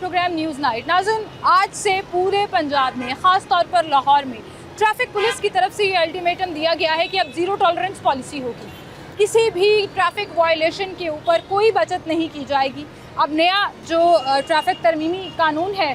Programme news night. नाज़रीन, आज से पूरे पंजाब में, ख़ास तौर पर लाहौर में ट्रैफिक पुलिस की तरफ से ये अल्टीमेटम दिया गया है कि अब ज़ीरो टॉलरेंस पॉलिसी होगी। किसी भी ट्रैफिक वायलेशन के ऊपर कोई बचत नहीं की जाएगी। अब नया जो ट्रैफिक तरमीमी कानून है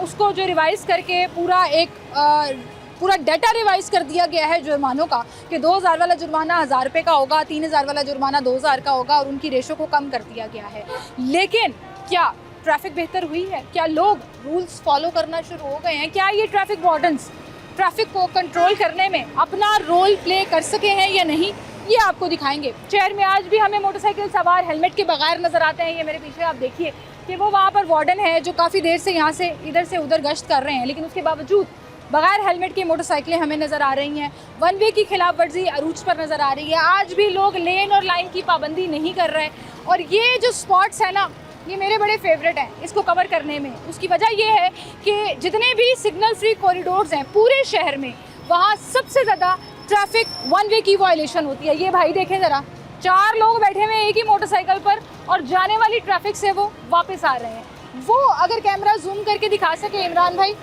उसको जो रिवाइज़ करके पूरा डाटा रिवाइज कर दिया गया है जुर्मानों का कि 2000 वाला जुर्माना 1000 रुपये का होगा, 3000 वाला जुर्माना 2000 का होगा और उनकी रेशो को कम कर दिया गया है। लेकिन क्या ट्रैफिक बेहतर हुई है? क्या लोग रूल्स फॉलो करना शुरू हो गए हैं? क्या ये ट्रैफिक वार्डन्स ट्रैफिक को कंट्रोल करने में अपना रोल प्ले कर सके हैं या नहीं, ये आपको दिखाएंगे। शहर में आज भी हमें मोटरसाइकिल सवार हेलमेट के बगैर नज़र आते हैं। ये मेरे पीछे आप देखिए कि वो वहाँ पर वार्डन है जो काफ़ी देर से यहाँ से इधर से उधर गश्त कर रहे हैं, लेकिन उसके बावजूद बगैर हेलमेट की मोटरसाइकिलें हमें नज़र आ रही हैं। वन वे की खिलाफ वर्जी अरूज पर नज़र आ रही है। आज भी लोग लेन और लाइन की पाबंदी नहीं कर रहे। और ये जो स्पॉट्स है ना, ये मेरे बड़े फेवरेट हैं इसको कवर करने में। उसकी वजह ये है कि जितने भी सिग्नल फ्री कॉरिडोर्स हैं पूरे शहर में, वहाँ सबसे ज़्यादा ट्रैफिक वन वे की वायलेशन होती है। ये भाई देखें ज़रा, 4 लोग बैठे हुए एक ही मोटरसाइकिल पर और जाने वाली ट्रैफिक से वो वापस आ रहे हैं। वो अगर कैमरा जूम करके दिखा सके इमरान भाई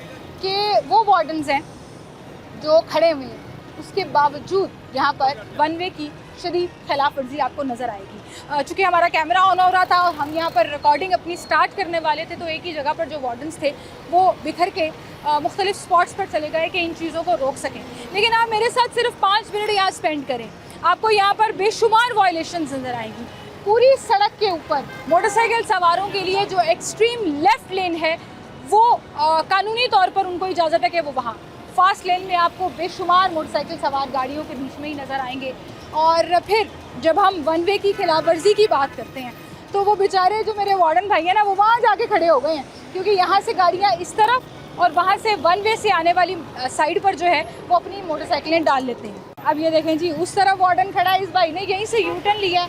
कि वो वार्डन्स हैं जो खड़े हुए हैं, उसके बावजूद यहाँ पर वन वे की शदीद खिलाफ वर्जी आपको नज़र आएगी। चूँकि हमारा कैमरा ऑन हो रहा था और हम यहाँ पर रिकॉर्डिंग अपनी स्टार्ट करने वाले थे, तो एक ही जगह पर जो वार्डन्स थे वो बिखर के मुख्तलिफ स्पॉट्स पर चले गए कि इन चीज़ों को रोक सकें। लेकिन आप मेरे साथ सिर्फ 5 मिनट यहाँ स्पेंड करें, आपको यहाँ पर बेशुमार वायलेशन नज़र आएंगी। पूरी सड़क के ऊपर मोटरसाइकिल सवारों के लिए जो एक्सट्रीम लेफ़्ट लेन है वो कानूनी तौर पर उनको इजाज़त है कि वो वहाँ फास्ट लेन में आपको बेशुमार मोटरसाइकिल सवार गाड़ियों के बीच में ही नज़र आएंगे। और फिर जब हम वन वे की खिलाफ वर्जी की बात करते हैं तो वो बेचारे जो मेरे वार्डन भाई हैं ना, वो वहाँ जाके खड़े हो गए हैं, क्योंकि यहाँ से गाड़ियाँ इस तरफ और वहाँ से वन वे से आने वाली साइड पर जो है वो अपनी मोटरसाइकिलें डाल लेते हैं। अब ये देखें जी, उस तरफ वार्डन खड़ा है, इस भाई ने यहीं से यू टर्न लिया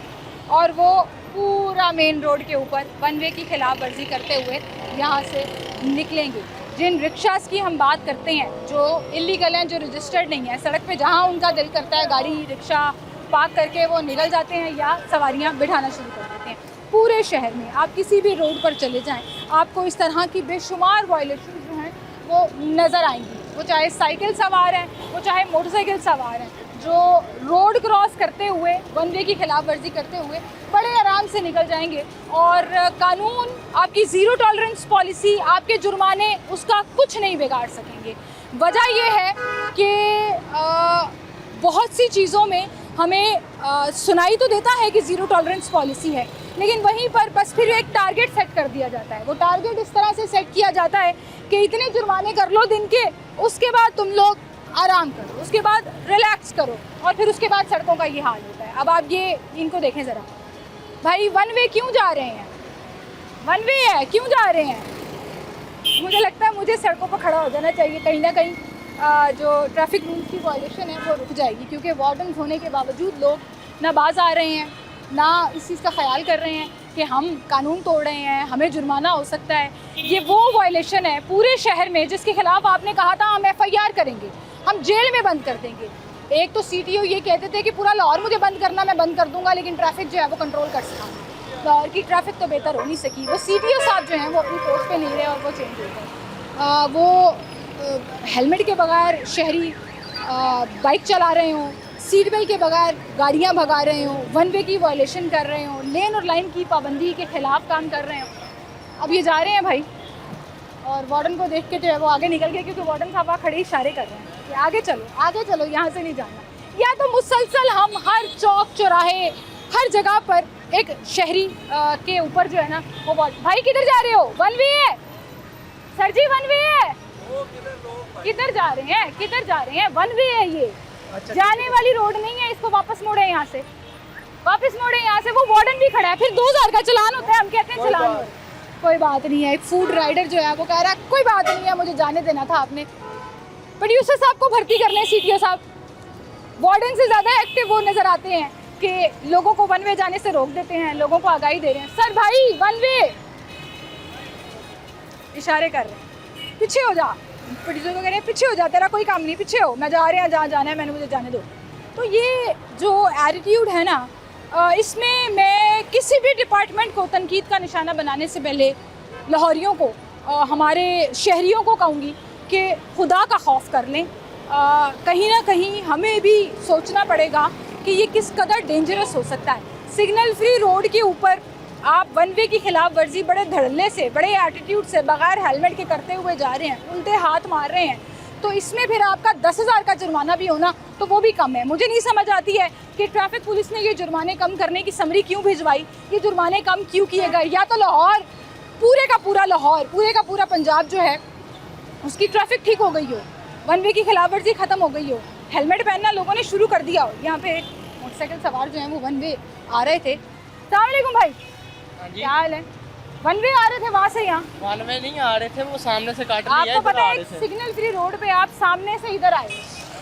और वो पूरा मेन रोड के ऊपर वन वे की खिलाफ वर्जी करते हुए यहाँ से निकलेंगे। जिन रिक्शास की हम बात करते हैं जो इलीगल हैं, जो रजिस्टर्ड नहीं है, सड़क पे जहाँ उनका दिल करता है गाड़ी रिक्शा पार्क करके वो निकल जाते हैं या सवारियाँ बिठाना शुरू कर देते हैं। पूरे शहर में आप किसी भी रोड पर चले जाएं, आपको इस तरह की बेशुमार वायलेशन जो हैं वो नज़र आएंगी। वो चाहे साइकिल सवार हैं, वो चाहे मोटरसाइकिल सवार हैं, जो रोड क्रॉस करते हुए वन वे की खिलाफ वर्जी करते हुए बड़े आराम से निकल जाएंगे। और कानून, आपकी ज़ीरो टॉलरेंस पॉलिसी, आपके जुर्माने उसका कुछ नहीं बिगाड़ सकेंगे। वजह यह है कि बहुत सी चीज़ों में हमें सुनाई तो देता है कि ज़ीरो टॉलरेंस पॉलिसी है, लेकिन वहीं पर बस फिर एक टारगेट सेट कर दिया जाता है। वो टारगेट इस तरह से सेट किया जाता है कि इतने जुर्माने कर लो दिन के, उसके बाद तुम लोग आराम करो, उसके बाद रिलैक्स करो, और फिर उसके बाद सड़कों का ये हाल होता है। अब आप ये इनको देखें ज़रा, भाई वन वे क्यों जा रहे हैं? वन वे है, क्यों जा रहे हैं? मुझे लगता है मुझे सड़कों पर खड़ा हो जाना चाहिए। कहीं ना कहीं जो ट्रैफिक रूल्स की वायलेशन है वो रुक जाएगी, क्योंकि वार्डन्स होने के बावजूद लोग ना बाज आ रहे हैं, ना इस चीज़ का ख्याल कर रहे हैं कि हम कानून तोड़ रहे हैं, हमें जुर्माना हो सकता है। ये वो वायलेशन है पूरे शहर में जिसके खिलाफ आपने कहा था हम FIR करेंगे, हम जेल में बंद कर देंगे। एक तो CTO ये कहते थे कि पूरा लाहौर मुझे बंद करना, मैं बंद कर दूंगा, लेकिन ट्रैफिक जो है वो कंट्रोल कर सका। लाहौर की ट्रैफिक तो बेहतर हो नहीं सकी। वो CTO साहब जो हैं वो अपनी पोस्ट पे नहीं रहे और वो चेंज हो गए। वो हेलमेट के बगैर शहरी बाइक चला रहे हों, सीट बेल्ट के बगैर गाड़ियाँ भगा रहे हों, वन वे की वायलेशन कर रहे हों, लेन और लाइन की पाबंदी के ख़िलाफ़ काम कर रहे हों। अब ये जा रहे हैं भाई, और वार्डन को देख के जो है वो आगे निकल गए, क्योंकि वार्डन साहब वहाँ खड़े इशारे कर रहे हैं कि आगे चलो, यहाँ से नहीं जाना। या तो मुसलसल हम हर चौक चौराहे हर जगह पर एक शहरी के ऊपर जो है ना वो भाई किधर जा रहे हो? वन वे है सर जी, वन वे है। किधर जा रहे हैं? वन वे है ये। अच्छा, जाने वाली रोड नहीं है, इसको वापस मोड़े यहाँ से, वो वार्डन भी खड़ा है। फिर 2000 का चलान होता है, हम कहते हैं चलान हो, कोई बात नहीं है। एक फूड राइडर जो है वो कह रहा है कोई बात नहीं है, मुझे जाने देना था आपने। प्रोड्यूसर साहब को भर्ती करने CTO साहब वार्डन से ज़्यादा एक्टिव वो नज़र आते हैं कि लोगों को वन वे जाने से रोक देते हैं, लोगों को आगाही दे रहे हैं। सर भाई वन वे, इशारे कर रहे हैं पीछे हो जा। प्रोड्यूसर को कह रहे हैं पीछे हो जा, तेरा कोई काम नहीं, पीछे हो, मैं जा रहे हैं जहाँ जाना है, मैंने मुझे जाने दो। तो ये जो एटीट्यूड है ना, इसमें मैं किसी भी डिपार्टमेंट को तनकीद का निशाना बनाने से पहले लाहौरियों को, हमारे शहरियों को कहूँगी कि खुदा का खौफ कर लें। कहीं ना कहीं हमें भी सोचना पड़ेगा कि ये किस कदर डेंजरस हो सकता है। सिग्नल फ्री रोड के ऊपर आप वन वे की खिलाफ वर्जी बड़े धड़ल्ले से, बड़े एटीट्यूड से, बगैर हेलमेट के करते हुए जा रहे हैं, उल्टे हाथ मार रहे हैं, तो इसमें फिर आपका 10,000 का जुर्माना भी होना तो वो भी कम है। मुझे नहीं समझ आती है कि ट्रैफिक पुलिस ने ये जुर्माने कम करने की समरी क्यों भिजवाई, ये जुर्माने कम क्यों किए गए। या तो लाहौर, पूरे का पूरा लाहौर, पूरे का पूरा पंजाब जो है उसकी ट्रैफिक ठीक हो गई हो, वन वे की खिलाफ वर्जी ख़त्म हो गई हो, हेलमेट पहनना लोगों ने शुरू कर दिया हो। यहाँ पे मोटरसाइकिल सवार जो हैं वो वन वे आ रहे थे। अस्सलाम वालेकुम भाई, क्या हाल है? वन वे आ रहे थे वहाँ से यहाँ? वन वे नहीं आ रहे थे, वो सामने से काट लिया। आपको पता है सिग्नल फ्री रोड पे आप सामने से इधर आए,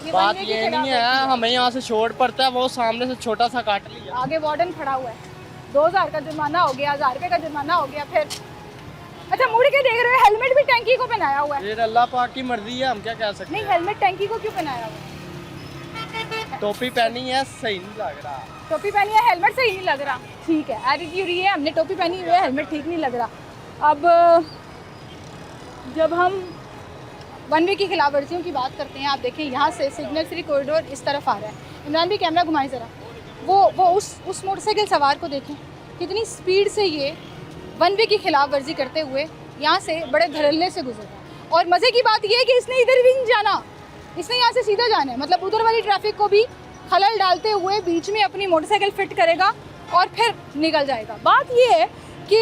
बात ये नहीं है, हमें यहाँ से शॉर्ट पड़ता है, वो सामने से छोटा सा काट लिया। आगे वार्डन खड़ा हुआ है, 2,000 का जुर्माना हो गया, 1,000 रुपये का जुर्माना हो गया। फिर अच्छा मुड़ के देख रहे हो, हेलमेट भी टैंकी को पहनाया हुआ है। फिर अल्लाह पाक की मर्जी है, हम क्या कह सकते हैं। नहीं, हेलमेट टैंकी को क्यों पहनाया हुआ है? टोपी पहनी है, सही नहीं लग रहा। टोपी पहनी है, हेलमेट सही नहीं लग रहा, ठीक है। एटीट्यूड ये है, हमने टोपी पहनी हुई है, हेलमेट ठीक नहीं लग रहा। अब जब हम वन वे की खिलाफ वर्जियों की बात करते हैं, आप देखें यहाँ से सिग्नल फ्री कॉरिडोर इस तरफ आ रहा है। इमरान भी कैमरा घुमाएं ज़रा, वो उस मोटरसाइकिल सवार को देखें कितनी स्पीड से ये वन वे की खिलाफ वर्जी करते हुए यहाँ से बड़े धड़ल्ले से गुजरा। और मज़े की बात यह है कि इसने इधर भी नहीं जाना, इसने यहाँ से सीधा जाना है, मतलब उधर वाली ट्रैफिक को भी खलल डालते हुए बीच में अपनी मोटरसाइकिल फिट करेगा और फिर निकल जाएगा। बात ये है कि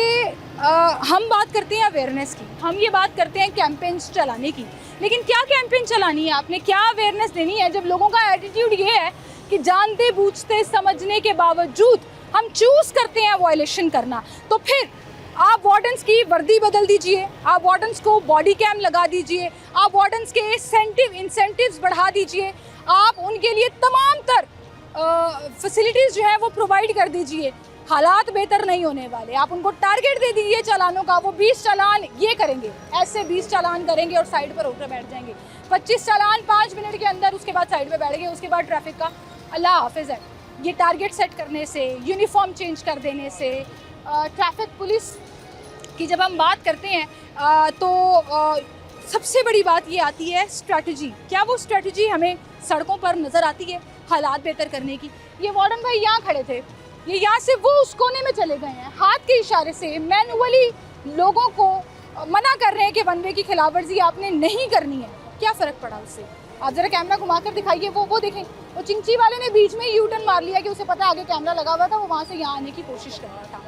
हम बात करते हैं अवेयरनेस की, हम ये बात करते हैं कैंपेन्स चलाने की, लेकिन क्या कैंपेन चलानी है आपने, क्या अवेयरनेस देनी है जब लोगों का एटीट्यूड ये है कि जानते बूझते समझने के बावजूद हम चूज़ करते हैं वायलेशन करना। तो फिर आप वार्डन्स की वर्दी बदल दीजिए, आप वार्डन्स को बॉडी कैम लगा दीजिए, आप वार्डन्स के इंसेंटिव्स बढ़ा दीजिए, आप उनके लिए तमाम तर फैसिलिटीज़ जो है वो प्रोवाइड कर दीजिए। हालात बेहतर नहीं होने वाले। आप उनको टारगेट दे दीजिए चालानों का, वो 20 चालान ये करेंगे, ऐसे 20 चालान करेंगे और साइड पर होकर बैठ जाएंगे। 25 चालान 5 मिनट के अंदर, उसके बाद साइड पे बैठ गए, उसके बाद ट्रैफिक का अल्लाह हाफिज़ है। ये टारगेट सेट करने से, यूनिफॉर्म चेंज कर देने से, ट्रैफिक पुलिस की जब हम बात करते हैं तो सबसे बड़ी बात ये आती है स्ट्रैटेजी। क्या वो स्ट्रैटेजी हमें सड़कों पर नज़र आती है हालात बेहतर करने की? ये वार्डन भाई यहाँ खड़े थे, ये यहाँ से वो उस कोने में चले गए हैं, हाथ के इशारे से मैनुअली लोगों को मना कर रहे हैं कि वन वे की खिलाफ वर्जी आपने नहीं करनी है। क्या फ़र्क पड़ा उससे? आप ज़रा कैमरा घुमा कर दिखाइए, वो देखें, वो चिंची वाले ने बीच में यू टर्न मार लिया कि उसे पता आगे कैमरा लगा हुआ था, वो वहाँ से यहाँ आने की कोशिश कर रहा था।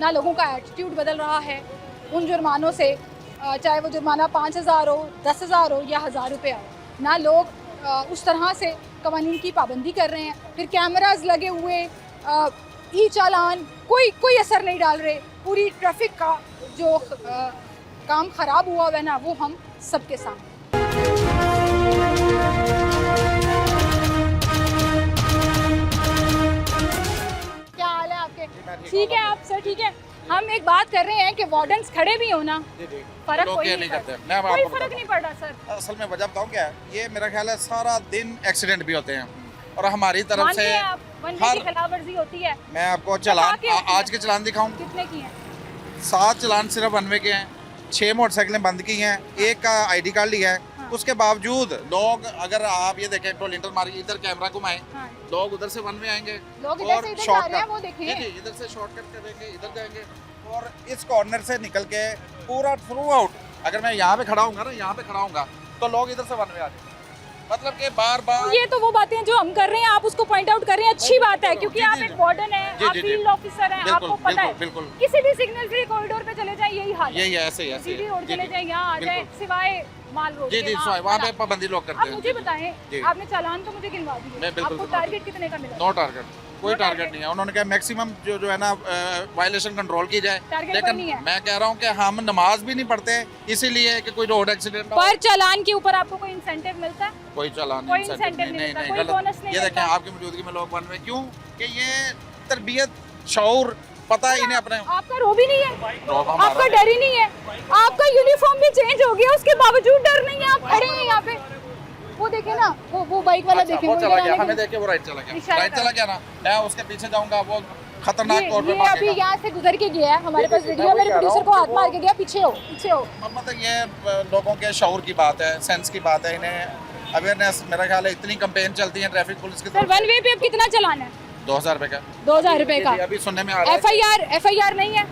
ना लोगों का एटीट्यूड बदल रहा है उन जुर्मानों से, चाहे वो जुर्माना 5,000 हो, 10,000 हो या 1,000 रुपये हो, ना लोग उस तरह से कवानीन की पाबंदी कर रहे हैं। फिर कैमराज लगे हुए, ई चालान, कोई असर नहीं डाल रहे। पूरी ट्रैफिक का जो काम ख़राब हुआ है ना, वो हम सबके सामने। क्या हाल है आपके? ठीक है आप सर, ठीक है। हम एक बात कर रहे हैं कि वार्डन्स खड़े भी हो ना, फर्क कोई नहीं करते, कोई फर्क नहीं पड़ रहा सर। असल में वजह बताऊं क्या है, ये मेरा ख्याल है सारा दिन एक्सीडेंट भी होते हैं और हमारी तरफ से खिलाफ वर्जी होती है। मैं आपको चालान आज के चालान दिखाऊं। कितने की हैं? 7 चालान सिर्फ वन वे के हैं, 6 मोटरसाइकिलें बंद की हैं, एक का ID कार्ड लिया है। हाँ। उसके बावजूद लोग, अगर आप ये देखें तो लिंटर मारिए, इधर कैमरा घुमाएं, हाँ। लोग उधर से वन वे आएंगे, लोग इधर से इधर जा रहे हैं, वो देखिए इधर से शॉर्टकट करेंगे, इधर जाएंगे और इस कॉर्नर से निकल के पूरा थ्रू आउट, अगर मैं यहाँ पे खड़ा हूँगा ना, यहाँ पे खड़ा हूँगा तो लोग इधर से वन वे आ जाएंगे। मतलब कि बार ये तो वो बातें जो हम कर रहे हैं, आप उसको पॉइंट आउट कर रहे हैं, अच्छी बात है, क्योंकि आप एक वार्डन है, आप फील्ड ऑफिसर हैं, आपको पता है। किसी भी सिग्नल फ्री कॉरिडोर पे चले जाएं यही हाल है, यही है, ऐसे ही सीधी रोड चले जाएं, यहाँ आ जाए, सिवाय माल रोड जी वहाँ पे पाबंदी लोग करते हैं। मुझे बताएं, आपने चालान तो मुझे गिनवा दिए, आपको टारगेट कितने का मिला? 9 टारगेट, कोई टारगेट नहीं है। उन्होंने कहा मैक्सिमम जो है ना वायलेशन कंट्रोल की जाए, लेकिन मैं कह रहा हूँ कि हम नमाज भी नहीं पढ़ते इसीलिए कि कोई रोड एक्सीडेंट ना हो। पर चालान के ऊपर आपको कोई इंसेंटिव मिलता है? कोई चालान नहीं, नहीं, गलत। ये देखें आपकी मौजूदगी में लोग वन वे, क्यों कि ये तरबियत शऊर पता है इन्हें अपने। आपका रो भी नहीं है, आपका डर ही नहीं है, आपका यूनिफॉर्म भी चेंज हो गया, उसके बावजूद डर नहीं है, आप खड़े हैं यहाँ पे। वो देखे ना, वो बाइक वाला देखे, वो चला गया, हमें देखे वो राइट चला गया ना, मैं उसके पीछे जाऊंगा, वो खतरनाक तौर पे ये अभी भागेगा। यहाँ से गुजर के गया है, हमारे पास वीडियो, मेरे प्रोड्यूसर को हाथ मार के गया, पीछे हो पीछे हो। मतलब ये लोगों के शऊर की बात है, सेंस की बात है, इन्हें अवेयरनेस, मेरा ख्याल है इतनी कैंपेन चलती है ट्रैफिक पुलिस की सर वन वे पे अब कितना चलाना है? 2000 रुपए का। 2000 रुपए का। अभी सुनने में आ रहा है एफआईआर नहीं है,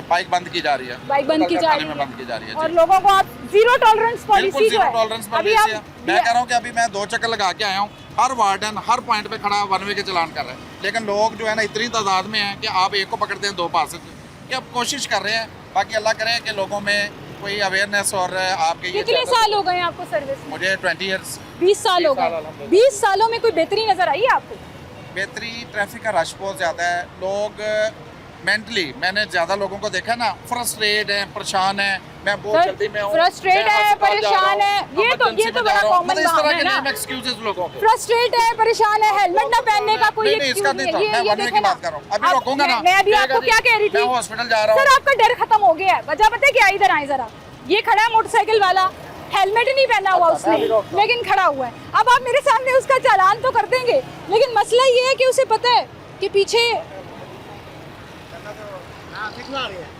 बाइक बंद की जा रही है, बाइक बंद की जा थाने रही में है, बंद की जा रही है और जी। लोगों को आप जीरो टॉलरेंस पॉलिसी बिल्कुल जो जीरो है टॉलरेंस अभी पॉलिसी है। आप मैं कह रहा हूँ कि अभी मैं 2 चक्कर लगा के आया हूँ, हर वार्डन हर पॉइंट पे खड़ा वन वे के चलान कर रहे हैं, लेकिन लोग जो है ना इतनी तादाद में हैं कि आप एक को पकड़ते हैं 2 पास से, कि अब कोशिश कर रहे हैं। बाकी अल्लाह करे कि लोगों में कोई अवेयरनेस और आपके ये कितने साल हो गए आपको सर्विस में? मुझे 20 ईयर्स। 20 साल हो 20 साल गए। अल्हम्दुलिल्लाह। 20 सालों में कोई बेहतरी नजर आई है आपको? बेहतरी, ट्रैफिक का रश बहुत ज़्यादा है, लोग मेंटली, मैंने ज़्यादा लोगों को देखा ना, फ्रस्ट्रेट हैं, परेशान हैं। मैं बहुत सर, जल्दी में हूँ, फ्रस्ट्रेट मैं है, अस्पताल जा रहा परेशान है, हूँ, ये तो emergency में बड़ा जा रहा हूँ। common मतलब इस बात तरह है के ना। नेम एक्सक्यूजेस लोगों के। फ्रस्ट्रेट है, परेशान है, हेलमेट ना पहनने का कोई नहीं, इसका excuse नहीं था, है। मैं ये वन वे देखे की ना। बात कर रहा हूँ। अभी आप- रोकूंगा ना। मैं अभी आपको क्या कह रही थी? मैं हॉस्पिटल जा रहा हूँ। सर आपका डर खत्म हो गया है, वजह पता है क्या? इधर आए जरा, ये खड़ा है मोटरसाइकिल वाला, हेलमेट नहीं पहना हुआ उसने, लेकिन खड़ा हुआ है। अब आप मेरे सामने उसका चालान तो कर देंगे, लेकिन मसला ये है कि उसे पता है कि पीछे।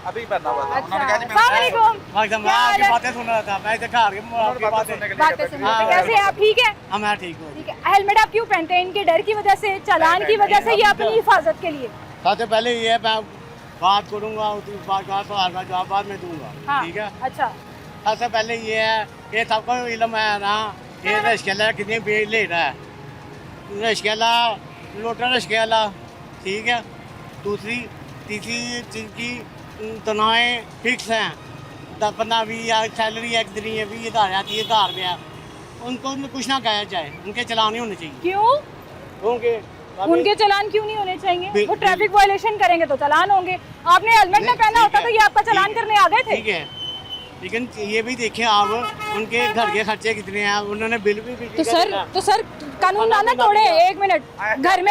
अभी बनना हुआ था। अच्छा, उन्होंने कहा जी अस्सलाम वालेकुम। मैं क्या हाल आपकी है? बातें सुन रहा था, मैं देखा आपकी बातें। सुनने के लिए बातें कहते सुन थे। रहे थे। कैसे हैं आप? ठीक है, हाँ मैं ठीक हूँ। ठीक है। हेलमेट आप क्यों पहनते हैं? इनके डर की वजह से, चालान की वजह से, या अपनी हिफाजत के लिए? सबसे पहले ये है, मैं बात करूँगा, उसकी बात का सवाल का जवाब बाद में दूंगा, हाँ, ठीक है। अच्छा, सबसे पहले ये है, ये सबको इल्म है ना, ये रशकेला कितनी बेच ले रहा है, रशकेला लोटा रशकेला, ठीक है। दूसरी तीसरी चीज़ की तनख्वाहें फिक्स हैं, 10-15-20 सैलरी एक दिन है, 20,000 आती है, 1000 रुपया, उनको कुछ ना कहा जाए, उनके चलान नहीं होने चाहिए। क्यों? उनके चलान क्यों नहीं होने चाहिए? बि- वो ट्रैफिक वायलेशन करेंगे तो चलान होंगे। आपने हेलमेट ना नहीं, पहना होता ठीक तो है, ये आपका चलान ठीक- करने आ गए थे। ठीक है, लेकिन ये भी देखें आप, उनके घर के खर्चे कितने हैं, उन्होंने बिल भी तो सर कानून ना तोड़े। एक मिनट, घर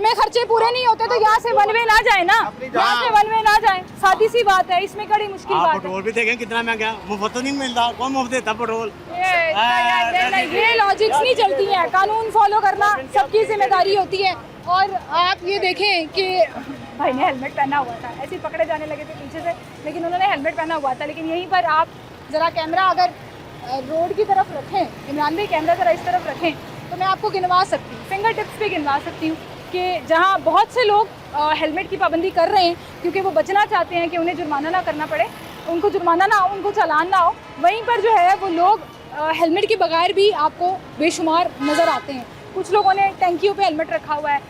में खर्चे पूरे नहीं होते तो यहाँ से वन वे ना जाए ना, यहाँ से वन वे ना जाए, सादी सी बात है, इसमें बड़ी मुश्किल आप बात है। पेट्रोल भी देखें कितना महंगा है, मुफ्त तो नहीं मिलता, कौन मुफ्त देता पेट्रोल। ये लॉजिक्स नहीं चलती हैं। कानून फॉलो करना सबकी जिम्मेदारी होती है। और आप ये देखें कि भाई ने हेलमेट पहना हुआ था, ऐसे ही पकड़े जाने लगे थे पीछे से, लेकिन उन्होंने हेलमेट पहना हुआ था। लेकिन यहीं पर आप ज़रा कैमरा अगर रोड की तरफ रखें, इमरान भाई कैमरा ज़रा इस तरफ रखें, तो मैं आपको गिनवा सकती हूँ, फिंगर टिप्स पे गिनवा सकती हूँ कि जहाँ बहुत से लोग हेलमेट की पाबंदी कर रहे हैं क्योंकि वो बचना चाहते हैं कि उन्हें जुर्माना ना करना पड़े, उनको जुर्माना ना हो, उनको चालान ना हो, वहीं पर जो है वो लोग हेलमेट के बगैर भी आपको बेशुमार नज़र आते हैं। कुछ लोगों ने टैंकियों पे हेलमेट रखा हुआ है।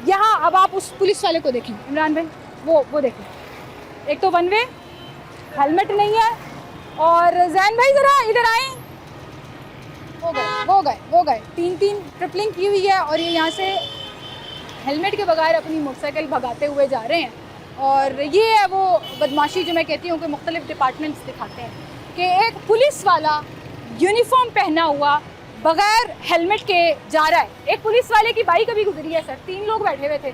यहाँ अब आप उस पुलिस वाले को देखें, इमरान भाई, वो देखें, एक तो वन वे, हेलमेट नहीं है, और जैन भाई ज़रा इधर आए, वो गए 3 ट्रिपलिंग की हुई है, और ये यहाँ से हेलमेट के बगैर अपनी मोटरसाइकिल भगाते हुए जा रहे हैं। और ये है वो बदमाशी जो मैं कहती हूँ कि मुख्तलिफ डिपार्टमेंट्स दिखाते हैं कि एक पुलिस वाला यूनिफॉर्म पहना हुआ बगैर हेलमेट के जा रहा है। एक पुलिस वाले की बाइक अभी गुजरी है सर, 3 लोग बैठे हुए थे,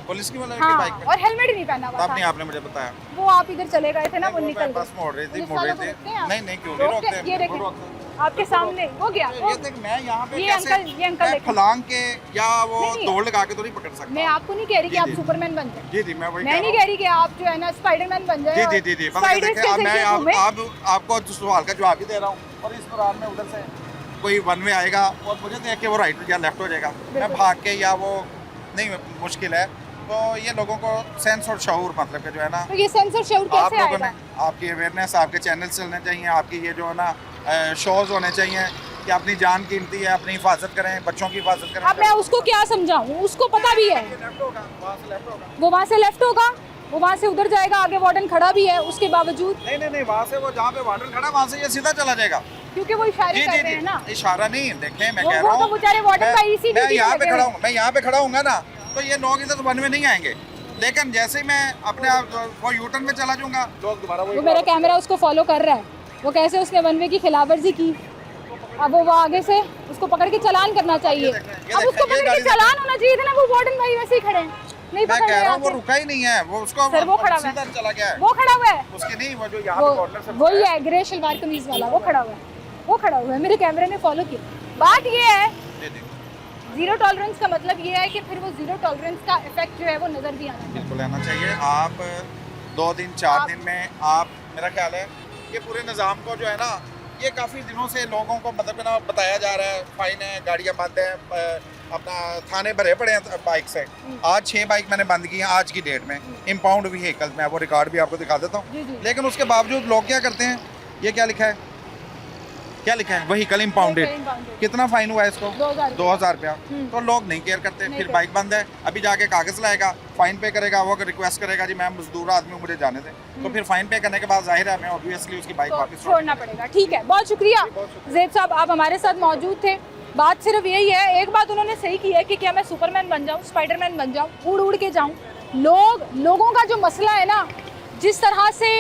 पुलिस की वाला की हाँ, बाइक पे और हेलमेट नहीं पहना हुआ तब नहीं था। आपने मुझे बताया। वो आप इधर चले गए थे ना, वो नहीं, निकल बस गए। मोड़ रही थी, पुलिस मोड़ वालों रही को थी। रोकते हैं आप? नहीं क्यों नहीं रोकते- रोकते, ये बिल्कुल देखें रोकते हैं। आपके सामने हो गया। ये देख, मैं यहाँ पे ये कैसे अंकल मैं देखें। फलांग के या वो नहीं, नहीं। दौड़ लगा के तो नहीं पकड़ सकता। मैं आपको नहीं कह रही कि जी, आप जी। सुपरमैन बन जाए, जी मैं वही मैं नहीं कह रही कि आप जो है ना स्पाइडरमैन बन जाए। जी जी जी और पता है, स्पाइडर्स देखिए, अब के मैं जैसे घूमें। आपको सवाल का जवाब भी दे रहा हूँ, और इस दौरान में उधर से कोई वन में आएगा और मुझे देख के वो राइट या लेफ्ट हो जाएगा, मैं बिल्कुल। भाग के या वो नहीं, मुश्किल है। तो ये लोगों को सेंस और शऊर मतलब कि जो है ना, तो ये सेंसर शऊर आप कैसे लोगों ने, आएगा? आपकी अवेयरनेस, आपके चैनल चलने चाहिए, आपकी ये जो है ना शोज होने चाहिए कि अपनी जान कीमती है, अपनी हिफाजत करें, बच्चों की हिफाजत करें। अब मैं उसको क्या समझाऊं, उसको पता भी है, लेफ्ट होगा, वहाँ से लेफ्ट होगा। वो वहाँ से लेफ्ट होगा, वो वहाँ से उधर जाएगा, आगे वार्डन खड़ा भी है, उसके बावजूद नहीं वहाँ से वो जहाँ पे वार्डन खड़ा वहाँ से ये सीधा चला जाएगा। क्योंकि वो इशारे कर रहे हैं ना। इशारा नहीं, देखें मैं वो- कह वो रहा तो हूँ, बेचारे वार्डन का इसी मैं ड्यूटी यहाँ पे पे लगे खड़ा हुए हूँ, मैं यहाँ पे खड़ा हूँगा ना, तो ये लोग इधर वन में नहीं आएंगे, लेकिन जैसे ही मैं अपने आप वो यूटर्न में चला जाऊँगा, लोग दोबारा वो मेरा कैमरा उसको फॉलो कर रहा है, वो कैसे उसने वन वे की खिलाफवर्जी की। अब वो आगे से उसको पकड़ के चालान करना चाहिए। अब उसको पकड़ के चालान होना चाहिए था ना, वो वार्डन भाई वैसे ही खड़े हैं, नहीं मैं पकड़ कह रहे रहा हूँ वो आके। रुका ही नहीं है, वो उसको सर, वो खड़ा हुआ है। सीधा चला गया है, वो खड़ा हुआ है, उसकी नहीं, वो जो यहाँ पे कॉर्नर से वही है ग्रे शलवार कमीज वाला, वो खड़ा हुआ है, वो खड़ा हुआ है, मेरे कैमरे ने फॉलो किया। बात ये है, जी, जी। जीरो टॉलरेंस का मतलब ये है कि फिर वो जीरो टॉलरेंस का इफेक्ट जो है वो नज़र भी आना चाहिए। बिल्कुल आना चाहिए। आप 2 दिन 4 दिन में आप, मेरा ख्याल है ये पूरे निज़ाम को जो है ना, ये काफ़ी दिनों से लोगों को मतलब ना बताया जा रहा है, फाइन है, गाड़ियाँ बंद हैं, अपना थाने भरे पड़े हैं बाइक से। आज 6 बाइक मैंने बंद की हैं आज की डेट में, इम्पाउंड व्हीकल्स में। वो रिकॉर्ड भी आपको दिखा देता हूँ। लेकिन उसके बावजूद लोग क्या करते हैं, ये क्या लिखा है, क्या लिखा है, व्हीकल इम्पाउंडेड। कितना फाइन हुआ है इसको? 2000 रुपया। तो लोग नहीं केयर करते, फिर बाइक बंद है, अभी जाके कागज़ लाएगा, फाइन पे करेगा, वो रिक्वेस्ट करेगा जी मैं मजदूर आदमी हूँ मुझे जाने दें, तो फिर फाइन पे करने के बाद जाहिर है हमें ऑब्वियसली उसकी बाइक वापस छोड़ना पड़ेगा। ठीक है, बहुत शुक्रिया ज़ैद साहब, आप हमारे साथ मौजूद थे। बात सिर्फ यही है, एक बात उन्होंने सही की है कि क्या मैं सुपरमैन बन जाऊँ, स्पाइडरमैन बन जाऊँ, उड़ उड़ के जाऊँ। लोगों का जो मसला है ना, जिस तरह से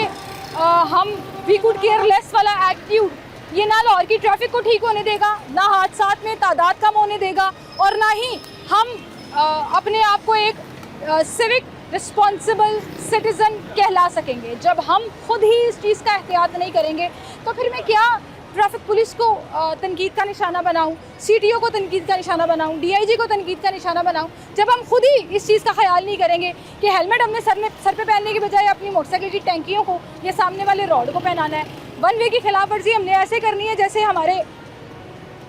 हम वी कुड केयर लेस वाला एटीट्यूड, ये ना लाहौर की ट्रैफिक को ठीक होने देगा, ना हादसात में तादाद कम होने देगा, और ना ही हम अपने आप को एक सिविक रिस्पॉन्सिबल सिटीज़न कहला सकेंगे। जब हम खुद ही इस चीज़ का एहतियात नहीं करेंगे तो फिर मैं क्या ट्रैफिक पुलिस को तनकीद का निशाना बनाऊं, सीटीओ को तनकीद का निशाना बनाऊं, डीआईजी को तनकीद का निशाना बनाऊं, जब हम खुद ही इस चीज़ का ख्याल नहीं करेंगे कि हेलमेट हमने सर पे पहनने के बजाय अपनी मोटरसाइकिल की टैंकियों को या सामने वाले रोड को पहनाना है। वन वे की खिलाफ वर्जी हमने ऐसे करनी है जैसे हमारे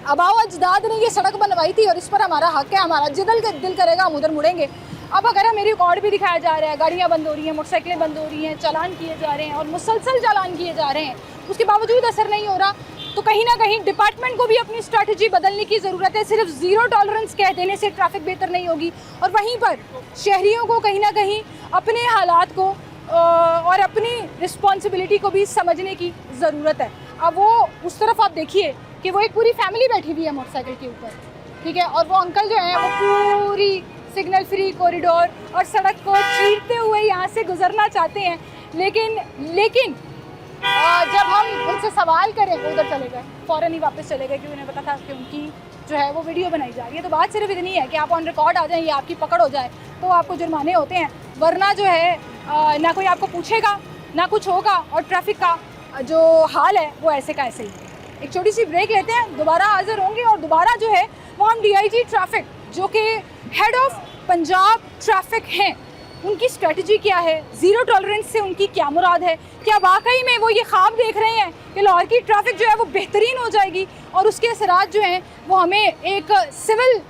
आबाओ अजदाद ने ये सड़क बनवाई थी और इस पर हमारा हक है, हमारा दिल करेगा हम उधर मुड़ेंगे। अब अगर हमें रिकॉर्ड भी दिखाया जा रहा है, गाड़ियाँ बंद हो रही हैं, मोटरसाइकिलें बंद हो रही हैं, चालान किए जा रहे हैं और मुसलसल चालान किए जा रहे हैं, उसके बावजूद असर नहीं हो रहा, तो कहीं ना कहीं डिपार्टमेंट को भी अपनी स्ट्रैटेजी बदलने की ज़रूरत है। सिर्फ ज़ीरो टॉलरेंस कह देने से ट्रैफिक बेहतर नहीं होगी, और वहीं पर शहरियों को कहीं ना कहीं अपने हालात को और अपनी रिस्पॉन्सिबिलिटी को भी समझने की ज़रूरत है। अब वो उस तरफ आप देखिए कि वो एक पूरी फैमिली बैठी हुई है मोटरसाइकिल के ऊपर, ठीक है, और वो अंकल जो हैं वो पूरी सिग्नल फ्री कॉरिडोर और सड़क को चीरते हुए यहाँ से गुजरना चाहते हैं, लेकिन जब हम उनसे सवाल करें वो उधर चले गए, फ़ौरन ही वापस चले गए, क्योंकि उन्हें पता था कि उनकी जो है वो वीडियो बनाई जा रही है। तो बात सिर्फ इतनी है कि आप ऑन रिकॉर्ड आ जाएं या आपकी पकड़ हो जाए तो आपको जुर्माने होते हैं, वरना जो है ना कोई आपको पूछेगा ना कुछ होगा, और ट्रैफिक का जो हाल है वो ऐसे का ऐसे ही है। एक छोटी सी ब्रेक लेते हैं, दोबारा हाजिर होंगे और दोबारा जो है वो हम डीआईजी ट्रैफिक जो कि हेड ऑफ पंजाब ट्रैफिक हैं, उनकी स्ट्रेटजी क्या है, ज़ीरो टॉलरेंस से उनकी क्या मुराद है, क्या वाकई में वो ये ख्वाब देख रहे हैं कि लाहौर की ट्रैफिक जो है वो बेहतरीन हो जाएगी और उसके असरात जो हैं वो हमें एक सिविल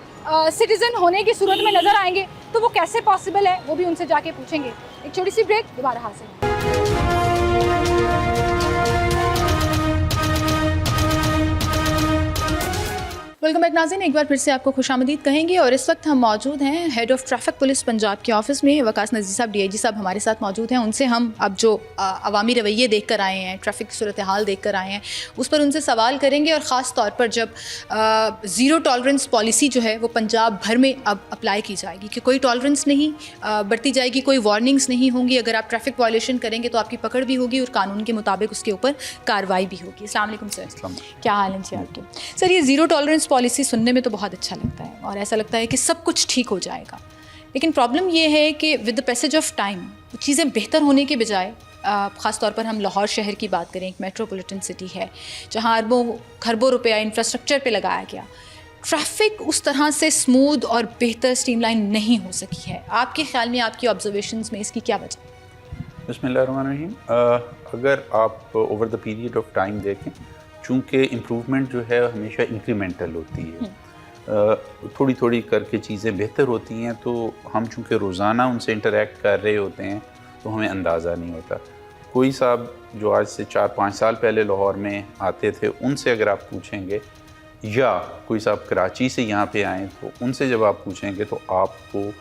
सिटीज़न होने की सूरत में नज़र आएंगे, तो वो कैसे पॉसिबल है वो भी उनसे जाके पूछेंगे। एक छोटी सी ब्रेक, दोबारा हाजिर। वेलकम बैक नाज़रीन, एक बार फिर से आपको खुशामदीद कहेंगे और इस वक्त हम मौजूद हैं head of traffic police Punjab के ऑफिस में। वकास नज़ीर साहब डीआईजी साहब हमारे साथ मौजूद हैं। उनसे हम अब जो अवामी रवैये देख कर आए हैं, ट्रैफिक की सूरत हाल देख कर आए हैं, उस पर उनसे सवाल करेंगे, और ख़ास तौर पर जब ज़ीरो टॉलरेंस पॉलिसी जो है वो पंजाब भर में अब अप्लाई की जाएगी कि कोई टॉलरेंस नहीं बरती जाएगी, कोई वार्निंग्स नहीं होंगी, अगर आप ट्रैफिक वायलेशन करेंगे तो आपकी पकड़ भी होगी और कानून के मुताबिक उसके ऊपर कार्रवाई भी होगी। अस्सलाम वालेकुम सर, क्या हाल है जी आपके? सर, ये ज़ीरो टॉलरेंस पॉलिसी सुनने में तो बहुत अच्छा लगता है और ऐसा लगता है कि सब कुछ ठीक हो जाएगा, लेकिन प्रॉब्लम ये है कि with the passage of time चीज़ें बेहतर होने के बजाय, ख़ास तौर पर हम लाहौर शहर की बात करें, एक मेट्रोपॉलिटन सिटी है जहाँ अरबों खरबों रुपया इंफ्रास्ट्रक्चर पे लगाया गया, ट्रैफिक उस तरह से स्मूथ और बेहतर स्ट्रीमलाइन नहीं हो सकी है। आपके ख्याल में, आपकी ऑब्जर्वेशंस में इसकी क्या वजह? बिस्मिल्लाहिर्रहमानिर्रहीम। अगर आप over the period of time देखें, चूँकि इम्प्रूवमेंट जो है हमेशा इंक्रीमेंटल होती है, थोड़ी थोड़ी करके चीज़ें बेहतर होती हैं, तो हम चूँकि रोज़ाना उनसे इंटरेक्ट कर रहे होते हैं तो हमें अंदाज़ा नहीं होता। कोई साहब जो आज से 4-5 साल पहले लाहौर में आते थे, उनसे अगर आप पूछेंगे, या कोई साहब कराची से यहाँ पे आएँ तो उनसे जब आप पूछेंगे, तो आपको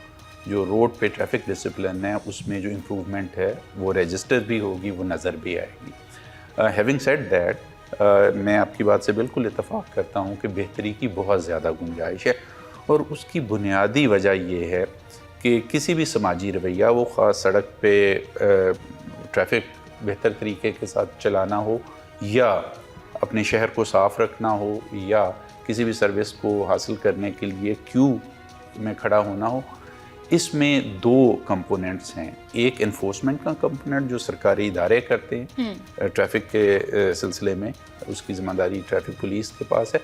जो रोड पे ट्रैफिक डिसिप्लिन है उसमें जो इम्प्रूवमेंट है वो रजिस्टर भी होगी, वो नज़र भी आएगी। हैविंग सेड दैट, मैं आपकी बात से बिल्कुल इत्तफ़ाक़ करता हूँ कि बेहतरी की बहुत ज़्यादा गुंजाइश है, और उसकी बुनियादी वजह ये है कि किसी भी समाजी रवैया, वो ख़ास सड़क पे ट्रैफिक बेहतर तरीके के साथ चलाना हो, या अपने शहर को साफ़ रखना हो, या किसी भी सर्विस को हासिल करने के लिए क्यू में खड़ा होना हो, इसमें 2 कंपोनेंट्स हैं। एक इन्फोर्समेंट का कंपोनेंट जो सरकारी इदारे करते हैं ट्रैफिक के सिलसिले में, उसकी ज़िम्मेदारी ट्रैफिक पुलिस के पास है,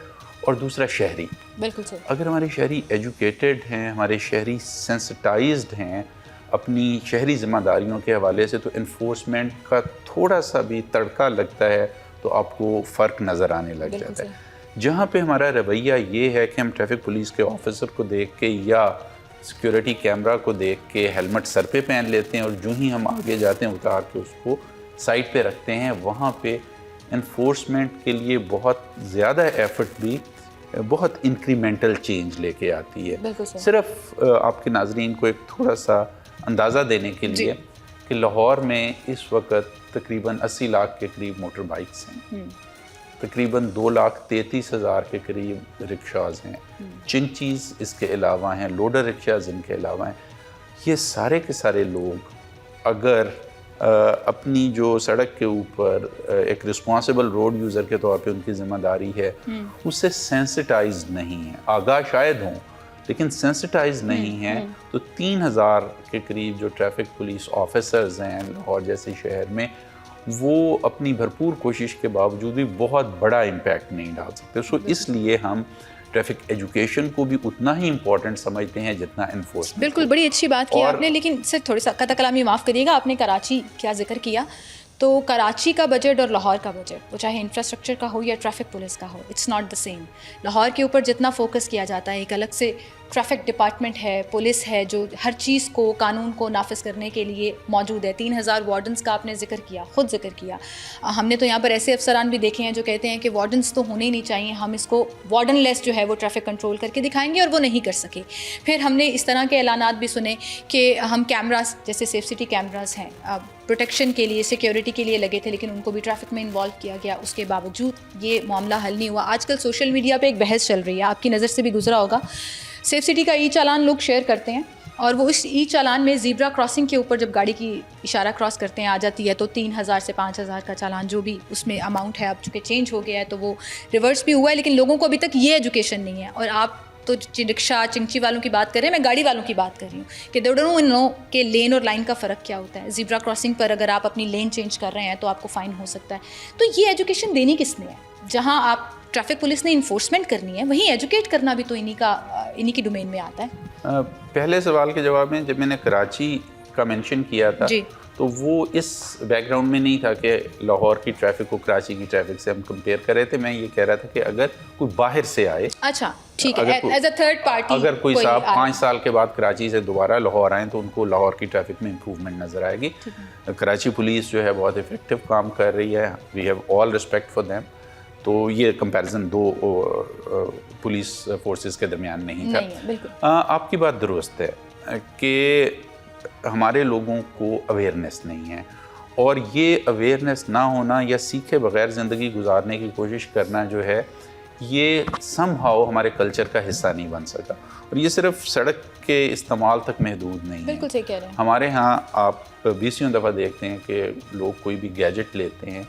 और दूसरा शहरी। बिल्कुल सही। अगर हमारे शहरी एजुकेटेड हैं, हमारे शहरी सेंसिटाइज्ड हैं अपनी शहरी ज़िम्मेदारियों के हवाले से, तो इन्फोर्समेंट का थोड़ा सा भी तड़का लगता है तो आपको फ़र्क नज़र आने लग जाता है। जहाँ पे हमारा रवैया ये है कि हम ट्रैफिक पुलिस के ऑफिसर को देख के या सिक्योरिटी कैमरा को देख के हेलमेट सर पे पहन लेते हैं और जो ही हम आगे जाते हैं उतार के उसको साइड पे रखते हैं, वहाँ पे इन्फोर्समेंट के लिए बहुत ज़्यादा एफर्ट भी बहुत इंक्रीमेंटल चेंज लेके आती है। सिर्फ आपके नाजरीन को एक थोड़ा सा अंदाज़ा देने के लिए कि लाहौर में इस वक्त तकरीबन 80 लाख के करीब मोटर बाइक्स हैं, तकरीबन 2,33,000 के करीब रिक्शाज हैं, चिंचीज़ इसके अलावा हैं, लोडर रिक्शाज इनके अलावा हैं। ये सारे के सारे लोग अगर अपनी जो सड़क के ऊपर एक रिस्पॉन्सिबल रोड यूज़र के तौर पे उनकी ज़िम्मेदारी है उससे सेंसिटाइज नहीं है, आगाह शायद हों लेकिन सेंसिटाइज नहीं है, तो 3,000 के करीब जो ट्रैफिक पुलिस ऑफिसर्स हैं लाहौर जैसे शहर में, वो अपनी भरपूर कोशिश के बावजूद भी बहुत बड़ा इम्पैक्ट नहीं डाल सकते। सो इसलिए हम ट्रैफिक एजुकेशन को भी उतना ही इम्पोर्टेंट समझते हैं जितना इन्फोर्समेंट। बिल्कुल, बड़ी अच्छी बात की आपने, लेकिन सर थोड़ी सा कता कलामी माफ़ करिएगा, आपने कराची क्या जिक्र किया, तो कराची का बजट और लाहौर का बजट, वो चाहे इंफ्रास्ट्रक्चर का हो या ट्रैफिक पुलिस का हो, it's not the same. Lahore के ऊपर जितना फोकस किया जाता है, एक अलग से ट्रैफिक डिपार्टमेंट है, पुलिस है जो हर चीज़ को, कानून को नाफिज करने के लिए मौजूद है। 3,000 वार्डन्स का आपने जिक्र किया, ख़ुद जिक्र किया। हमने तो यहाँ पर ऐसे अफसरान भी देखे हैं जो कहते हैं कि वार्डन्स तो होने ही नहीं चाहिए, हम इसको वार्डनलेस जो है वो ट्रैफिक कंट्रोल करके दिखाएंगे, और वो नहीं कर सके। फिर हमने इस तरह के ऐलानात भी सुने कि हम कैमरास, जैसे सेफ सिटी कैमरास हैं, प्रोटेक्शन के लिए, सिक्योरिटी के लिए लगे थे, लेकिन उनको भी ट्रैफिक में इन्वॉल्व किया गया, उसके बावजूद ये मामला हल नहीं हुआ। आजकल सोशल मीडिया पे एक बहस चल रही है, आपकी नज़र से भी गुजरा होगा, सेफ सिटी का ई चालान लोग शेयर करते हैं, और वो इस ई चालान में ज़ीब्रा क्रॉसिंग के ऊपर जब गाड़ी की इशारा क्रॉस करते हैं आ जाती है, तो 3,000 से 5,000 का चालान जो भी उसमें अमाउंट है, अब चूँकि चेंज हो गया है तो वो रिवर्स भी हुआ है, लेकिन लोगों को अभी तक ये एजुकेशन नहीं है। और आप तो रिक्शा चिंची वालों की बात कर रहे हैं, मैं गाड़ी वालों की बात कर रही हूँ कि दे डोंट नो कि लेन और लाइन का फ़र्क क्या होता है। ज़ीब्रा क्रॉसिंग पर अगर आप अपनी लेन चेंज कर रहे हैं तो आपको फ़ाइन हो सकता है। तो ये एजुकेशन देनी किसने है? जहाँ आप ट्रैफिक पुलिस ने इन्फोर्समेंट करनी है, वहीं एजुकेट करना भी तो इन्हीं की डोमेन में आता है। पहले सवाल के जवाब में जब मैंने कराची का मेंशन किया था तो वो इस बैकग्राउंड में नहीं था कि लाहौर की ट्रैफिक को कराची की ट्रैफिक से हम कंपेयर कर रहे थे। मैं ये कह रहा था कि अगर कोई बाहर से आए, अच्छा ठीक है, एज अ थर्ड पार्टी, अगर कोई साहब 5 साल के बाद कराची से दोबारा लाहौर आए तो उनको लाहौर की ट्रैफिक में इम्प्रूवमेंट नज़र आएगी। कराची पुलिस जो है बहुत इफेक्टिव काम कर रही है, we have all respect for them. तो ये कंपैरिजन दो पुलिस फोर्सेस के दरमियान नहीं था। आपकी बात दुरुस्त है कि हमारे लोगों को अवेयरनेस नहीं है, और ये अवेयरनेस ना होना या सीखे बगैर ज़िंदगी गुजारने की कोशिश करना जो है, ये समहाउ हमारे कल्चर का हिस्सा नहीं बन सका। और ये सिर्फ सड़क के इस्तेमाल तक महदूद नहीं है। बिल्कुल सही कह रहे हैं। हमारे यहाँ आप 20 दफ़ा देखते हैं कि लोग कोई भी गैजेट लेते हैं,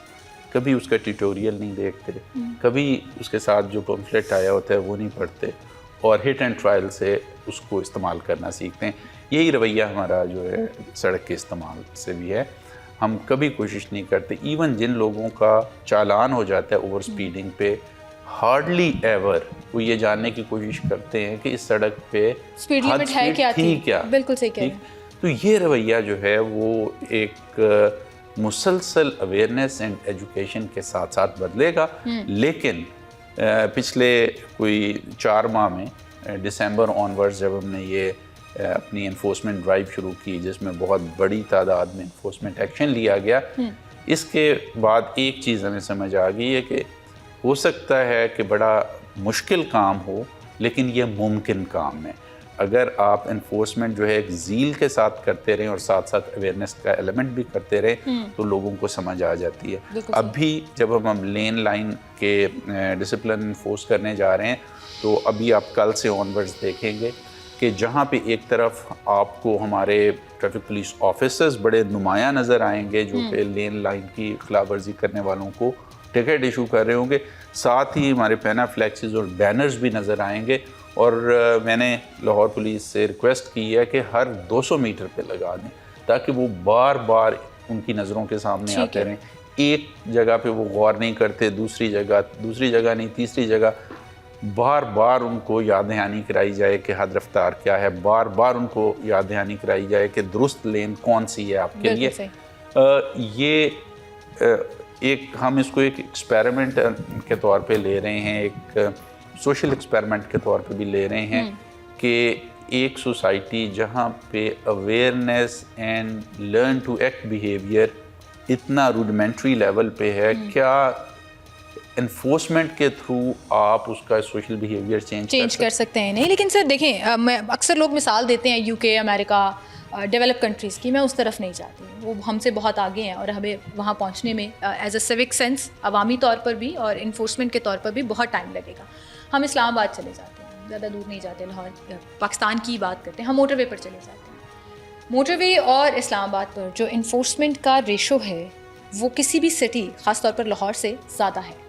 कभी उसका ट्यूटोरियल नहीं देखते, कभी उसके साथ जो पम्फलेट आया होता है वो नहीं पढ़ते, और हिट एंड ट्रायल से उसको इस्तेमाल करना सीखते हैं। यही रवैया हमारा जो है सड़क के इस्तेमाल से भी है। हम कभी कोशिश नहीं करते, इवन जिन लोगों का चालान हो जाता है ओवर स्पीडिंग पे, हार्डली एवर वो ये जानने की कोशिश करते हैं कि इस सड़क पे स्पीड लिमिट है क्या, थी क्या। बिल्कुल सही कह रहे हैं। तो ये रवैया जो है वो एक मुसलसल अवेयरनेस एंड एजुकेशन के साथ साथ बदलेगा। लेकिन पिछले कोई 4 माह में, दिसंबर ऑनवर्ड्स, जब हमने ये अपनी इन्फोर्समेंट ड्राइव शुरू की जिसमें बहुत बड़ी तादाद में इन्फोर्समेंट एक्शन लिया गया, इसके बाद एक चीज़ हमें समझ आ गई है कि हो सकता है कि बड़ा मुश्किल काम हो, लेकिन ये मुमकिन काम है। अगर आप इन्फोर्समेंट जो है एक ज़ील के साथ करते रहें और साथ साथ अवेयरनेस का एलिमेंट भी करते रहें तो लोगों को समझ आ जाती है। अभी जब हम लेन लाइन के डिसिप्लिन इन्फोर्स करने जा रहे हैं, तो अभी आप कल से ऑनवर्ड्स देखेंगे कि जहाँ पे एक तरफ आपको हमारे ट्रैफिक पुलिस ऑफिसर्स बड़े नुमाया नज़र आएंगे जो कि लेन लाइन की खिलाफ वर्जी करने वालों को टिकट इशू कर रहे होंगे, साथ ही हमारे पैना फ्लैक्सेस और बैनर्स भी नज़र आएंगे। और मैंने लाहौर पुलिस से रिक्वेस्ट की है कि हर 200 मीटर पे लगा दें ताकि वो बार बार उनकी नज़रों के सामने आते रहें। एक जगह पे वो गौर नहीं करते, दूसरी जगह नहीं, तीसरी जगह। बार बार उनको याद दहानी कराई जाए कि हद रफ्तार क्या है, बार बार उनको याद दहानी कराई जाए कि दुरुस्त लेन कौन सी है आपके लिए। एक हम इसको एक एक्सपेरिमेंट के तौर पे ले रहे हैं, एक सोशल एक्सपेरिमेंट के तौर पे भी ले रहे हैं कि एक सोसाइटी जहाँ पे awareness and learn to act behaviour इतना रूडिमेंट्री लेवल पे है, क्या इन्फोर्समेंट के थ्रू आप उसका सोशल बिहेवियर चेंज कर सकते हैं? नहीं, लेकिन सर देखें, मैं अक्सर लोग मिसाल देते हैं यूके, अमेरिका, डेवलप कंट्रीज़ की। मैं उस तरफ नहीं जाती, वो हमसे बहुत आगे हैं और हमें वहाँ पहुँचने में एज अ सिविक सेंस अवामी तौर पर भी और इन्फोर्समेंट के तौर पर भी बहुत टाइम लगेगा। हम इस्लामाबाद चले जाते हैं, ज़्यादा दूर नहीं जाते, लाहौर पाकिस्तान की बात करते हैं, हम मोटरवे पर चले जाते हैं। मोटरवे और इस्लामाबाद पर जो इन्फोर्समेंट का रेशो है वो किसी भी सिटी, ख़ास तौर पर लाहौर से ज़्यादा है।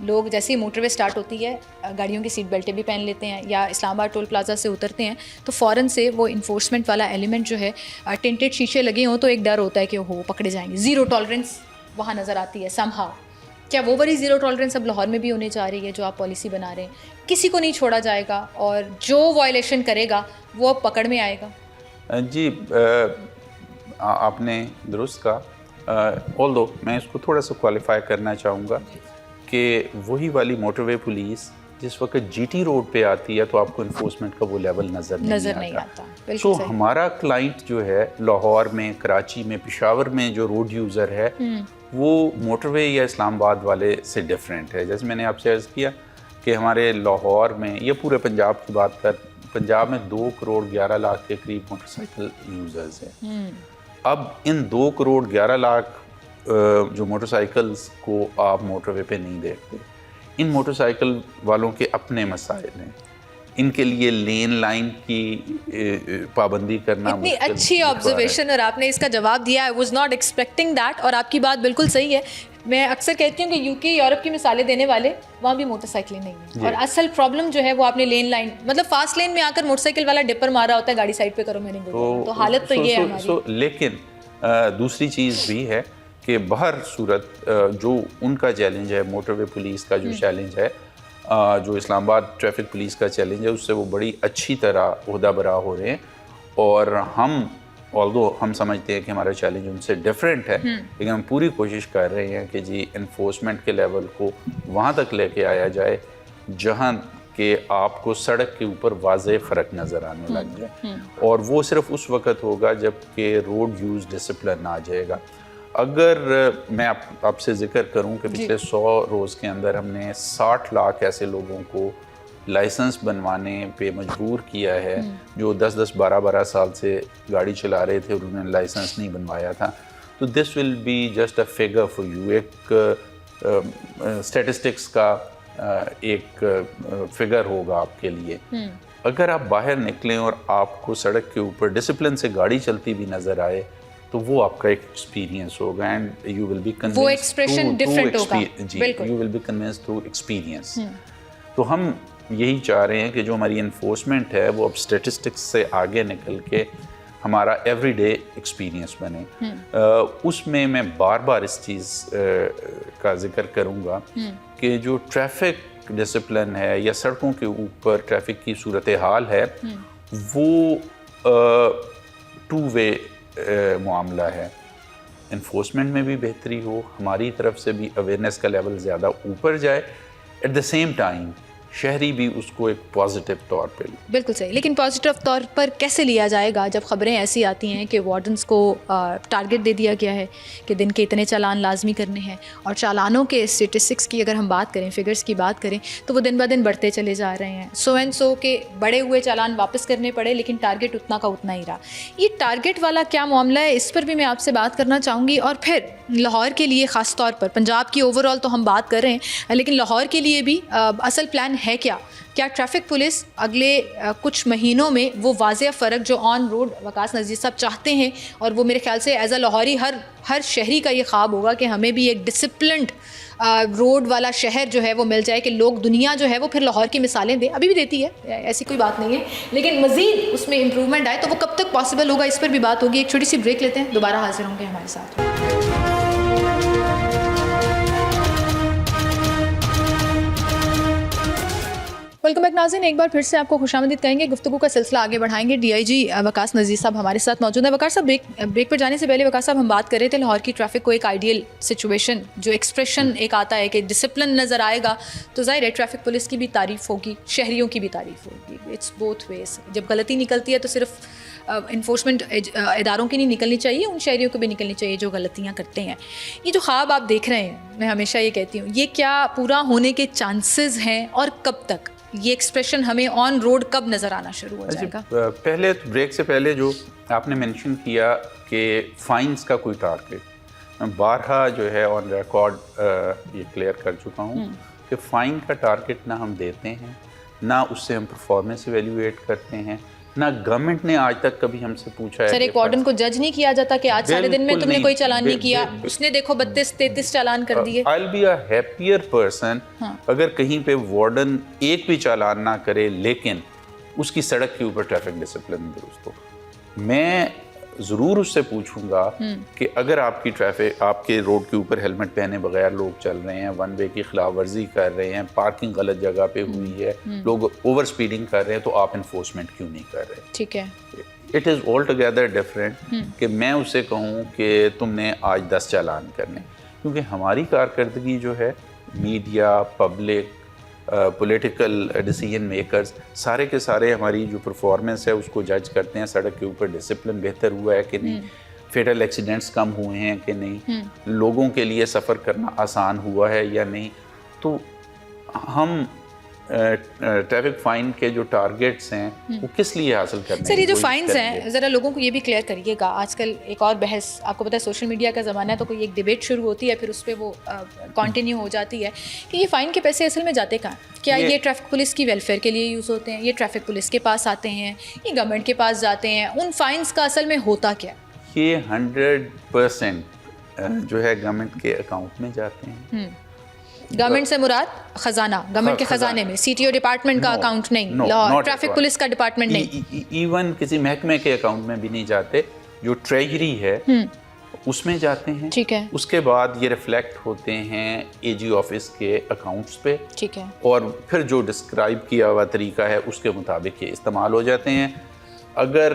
लोग जैसे ही मोटरवे स्टार्ट होती है गाड़ियों की सीट बेल्टें भी पहन लेते हैं, या इस्लामाबाद टोल प्लाजा से उतरते हैं तो फ़ौरन से वो इन्फोर्समेंट वाला एलिमेंट जो है, टिंटेड शीशे लगे हों तो एक डर होता है कि हो पकड़े जाएंगे। ज़ीरो टॉलरेंस वहाँ नज़र आती है समहाउ। क्या वो बड़ी ज़ीरो टॉलरेंस अब लाहौर में भी होने जा रही है जो आप पॉलिसी बना रहे हैं? किसी को नहीं छोड़ा जाएगा और जो वायलेशन करेगा वो अब पकड़ में आएगा? जी, आपने दुरुस्त कहा। ऑल्दो मैं इसको थोड़ा सा क्वालिफाई करना चाहूँगा कि वही वाली मोटरवे पुलिस जिस वक्त जीटी रोड पे आती है तो आपको इन्फोर्समेंट का वो लेवल नज़र नहीं आता। तो हमारा क्लाइंट जो है लाहौर में, कराची में, पेशावर में जो रोड यूज़र है वो मोटरवे या इस्लामाबाद वाले से डिफरेंट है। जैसे मैंने आपसे अर्ज़ किया कि हमारे लाहौर में, या पूरे पंजाब की बात कर, पंजाब में 2 करोड़ 11 लाख के करीब मोटरसाइकिल यूज़र्स हैं। अब इन 2 करोड़ 11 लाख जो मोटरसाइकिल्स को आप मोटरवे पे नहीं देखते, इन मोटरसाइकिल वालों के अपने मसाइल हैं। इनके लिए लेन लाइन की पाबंदी करना इतनी अच्छी ऑब्जर्वेशन और आपने इसका जवाब दिया। I was not expecting that, और आपकी बात बिल्कुल सही है। मैं अक्सर कहती हूँ कि यूके, यूरोप की मिसालें देने वाले, वहाँ भी मोटरसाइकिलें नहीं है। और असल प्रॉब्लम जो है वो आपने लेन लाइन, मतलब फास्ट लेन में आकर मोटरसाइकिल वाला डिपर मारा होता है, गाड़ी साइड पे करो, मैंने बोला। तो हालत तो ये है हमारी। लेकिन दूसरी चीज़ भी है कि बहर सूरत जो उनका चैलेंज है, मोटरवे पुलिस का जो चैलेंज है, जो इस्लामाबाद ट्रैफिक पुलिस का चैलेंज है, उससे वो बड़ी अच्छी तरह ओहदा बरा हो रहे हैं। और हम ऑल्दो हम समझते हैं कि हमारा चैलेंज उनसे डिफरेंट है, लेकिन हम पूरी कोशिश कर रहे हैं कि जी इन्फोर्समेंट के लेवल को वहाँ तक लेके आया जाए जहाँ कि आपको सड़क के ऊपर वाज़ेह फ़र्क नज़र आने लग जाए। और वो सिर्फ उस वक़्त होगा जब कि रोड यूज़ डिसिप्लिन आ जाएगा। अगर मैं आपसे ज़िक्र करूं कि पिछले 100 रोज़ के अंदर हमने 60 लाख ऐसे लोगों को लाइसेंस बनवाने पे मजबूर किया है जो 10-10, 12-12 साल से गाड़ी चला रहे थे और उन्होंने लाइसेंस नहीं बनवाया था। तो this will be just a figure for you, एक स्टैटिस्टिक्स का एक फिगर होगा आपके लिए। अगर आप बाहर निकलें और आपको सड़क के ऊपर डिसिप्लिन से गाड़ी चलती भी नज़र आए तो वो आपका एक एक्सपीरियंस होगा and you will be convinced. वो एक्सप्रेशन डिफरेंट होगा। जी, you will be convinced through experience. तो हम यही चाह रहे हैं कि जो हमारी इन्फोर्समेंट है वो अब स्टैटिस्टिक्स से आगे निकल के हमारा एवरीडे एक्सपीरियंस बने। उसमें मैं बार बार इस चीज़ का जिक्र करूँगा कि जो ट्रैफिक डिसिप्लिन है या सड़कों के ऊपर ट्रैफिक की सूरत हाल है वो 2 वे मामला है। इन्फोर्समेंट में भी बेहतरी हो, हमारी तरफ से भी अवेयरनेस का लेवल ज़्यादा ऊपर जाए, एट द सेम टाइम शहरी भी उसको एक पॉजिटिव तौर पे। बिल्कुल सही, लेकिन पॉजिटिव तौर पर कैसे लिया जाएगा जब ख़बरें ऐसी आती हैं कि वार्डन्स को टारगेट दे दिया गया है कि दिन के इतने चालान लाजमी करने हैं, और चालानों के स्टेटिस्टिक्स की अगर हम बात करें, फिगर्स की बात करें, तो वो दिन ब दिन बढ़ते चले जा रहे हैं। सो एंड सो के बड़े हुए चालान वापस करने पड़े, लेकिन टारगेट उतना का उतना ही रहा। ये टारगेट वाला क्या मामला है, इस पर भी मैं आपसे बात करना चाहूँगी। और फिर लाहौर के लिए ख़ास तौर पर, पंजाब की ओवरऑल तो हम बात कर रहे हैं, लेकिन लाहौर के लिए भी असल प्लान है क्या ट्रैफिक पुलिस अगले कुछ महीनों में वो वाज़ेह फ़र्क जो ऑन रोड वकास नज़ीर साहब चाहते हैं, और वो मेरे ख्याल से एज अ लाहौरी हर शहरी का ये ख्वाब होगा कि हमें भी एक डिसिप्लिन्ड रोड वाला शहर जो है वो मिल जाए, कि लोग, दुनिया जो है वो फिर लाहौर की मिसालें दे, अभी भी देती है, ऐसी कोई बात नहीं है, लेकिन मज़ीद उसमें इम्प्रूवमेंट आए। तो वो कब तक पॉसिबल होगा, इस पर भी बात होगी। एक छोटी सी ब्रेक लेते हैं, दोबारा हाजिर होंगे हमारे साथ। वेलकम बैक नाज़रीन, एक बार फिर से आपको खुशामदीद कहेंगे। गुफ्तगू का सिलसिला आगे बढ़ाएंगे। डीआईजी वकास नज़ीर साहब हमारे साथ मौजूद है। वकास साहब, ब्रेक पर जाने से पहले वकास साहब हम बात कर रहे थे लाहौर की ट्रैफिक को एक आइडियल सिचुएशन, जो एक्सप्रेशन एक आता है कि डिसिप्लिन नज़र आएगा तो ज़ाहिर है ट्रैफिक पुलिस की भी तारीफ़ होगी, शहरियों की भी तारीफ़ होगी। It's both ways. जब गलती निकलती है तो सिर्फ इन्फोर्समेंट इदारों की नहीं निकलनी चाहिए, उन शहरियों को भी निकलनी चाहिए जो गलतियाँ करते हैं। ये जो ख्वाब आप देख रहे हैं, मैं हमेशा ये कहती हूँ, ये क्या पूरा होने के चांसेस हैं और कब तक ये एक्सप्रेशन हमें ऑन रोड कब नज़र आना शुरू हो जाएगा? पहले तो ब्रेक से पहले जो आपने मेंशन किया कि फ़ाइन्स का कोई टारगेट, बारहा जो है ऑन रिकॉर्ड ये क्लियर कर चुका हूँ कि फ़ाइन का टारगेट ना हम देते हैं, ना उससे हम परफॉर्मेंस एवेल्यूएट करते हैं, ना गवर्नमेंट ने आज तक कभी हमसे पूछा है। सर, एक वार्डन को जज नहीं किया जाता कि आज सारे दिन में तुमने कोई चालान नहीं किया, उसने देखो 32-33 चालान कर दिए। I will be a happier person अगर कहीं पे वार्डन एक भी चालान ना करे लेकिन उसकी सड़क के ऊपर ट्रैफिक डिसिप्लिन दुरुस्त हो। मैं ज़रूर उससे पूछूंगा कि अगर आपकी ट्रैफिक, आपके रोड के ऊपर हेलमेट पहने बगैर लोग चल रहे हैं, वन वे की खिलाफ वर्जी कर रहे हैं, पार्किंग गलत जगह पे हुई है, लोग ओवर स्पीडिंग कर रहे हैं, तो आप इन्फोर्समेंट क्यों नहीं कर रहे? ठीक है, it is all together different कि मैं उसे कहूँ कि तुमने आज 10 चालान करने, क्योंकि हमारी कारकर्दगी जो है media, public, political decision makers, सारे के सारे हमारी जो परफॉर्मेंस है उसको जज करते हैं। सड़क के ऊपर डिसिप्लिन बेहतर हुआ है कि नहीं, फेटल एक्सीडेंट्स कम हुए हैं कि नहीं, लोगों के लिए सफ़र करना आसान हुआ है या नहीं। तो हम ट्रैफिक फ़ाइन के जो टारगेट्स हैं वो किस लिए हासिल करने? सर, ये जो फाइन्स हैं, ज़रा लोगों को ये भी क्लियर करिएगा। आजकल एक और बहस, आपको पता है सोशल मीडिया का ज़माना है, तो कोई एक डिबेट शुरू होती है, फिर उस पर वो कंटिन्यू हो जाती है कि ये फ़ाइन के पैसे असल में जाते कहाँ? क्या ये ट्रैफिक पुलिस की वेलफेयर के लिए यूज़ होते हैं? ये ट्रैफिक पुलिस के पास आते हैं? ये गवर्नमेंट के पास जाते हैं? उन फाइन्स का असल में होता क्या? ये 100% जो है गवर्नमेंट के अकाउंट में जाते हैं। गवर्नमेंट से मुराद खजाना, गवर्नमेंट के खजाने में, सीटीओ डिपार्टमेंट का अकाउंट नहीं, ट्रैफिक पुलिस का डिपार्टमेंट नहीं, इवन किसी महकमे के अकाउंट में भी नहीं जाते, जो ट्रेजरी है उसमें जाते हैं। ठीक है। उसके बाद ये रिफ्लेक्ट होते हैं एजी ऑफिस के अकाउंट्स पे। ठीक है। और फिर जो डिस्क्राइब किया हुआ तरीका है उसके मुताबिक ये इस्तेमाल हो जाते हैं। अगर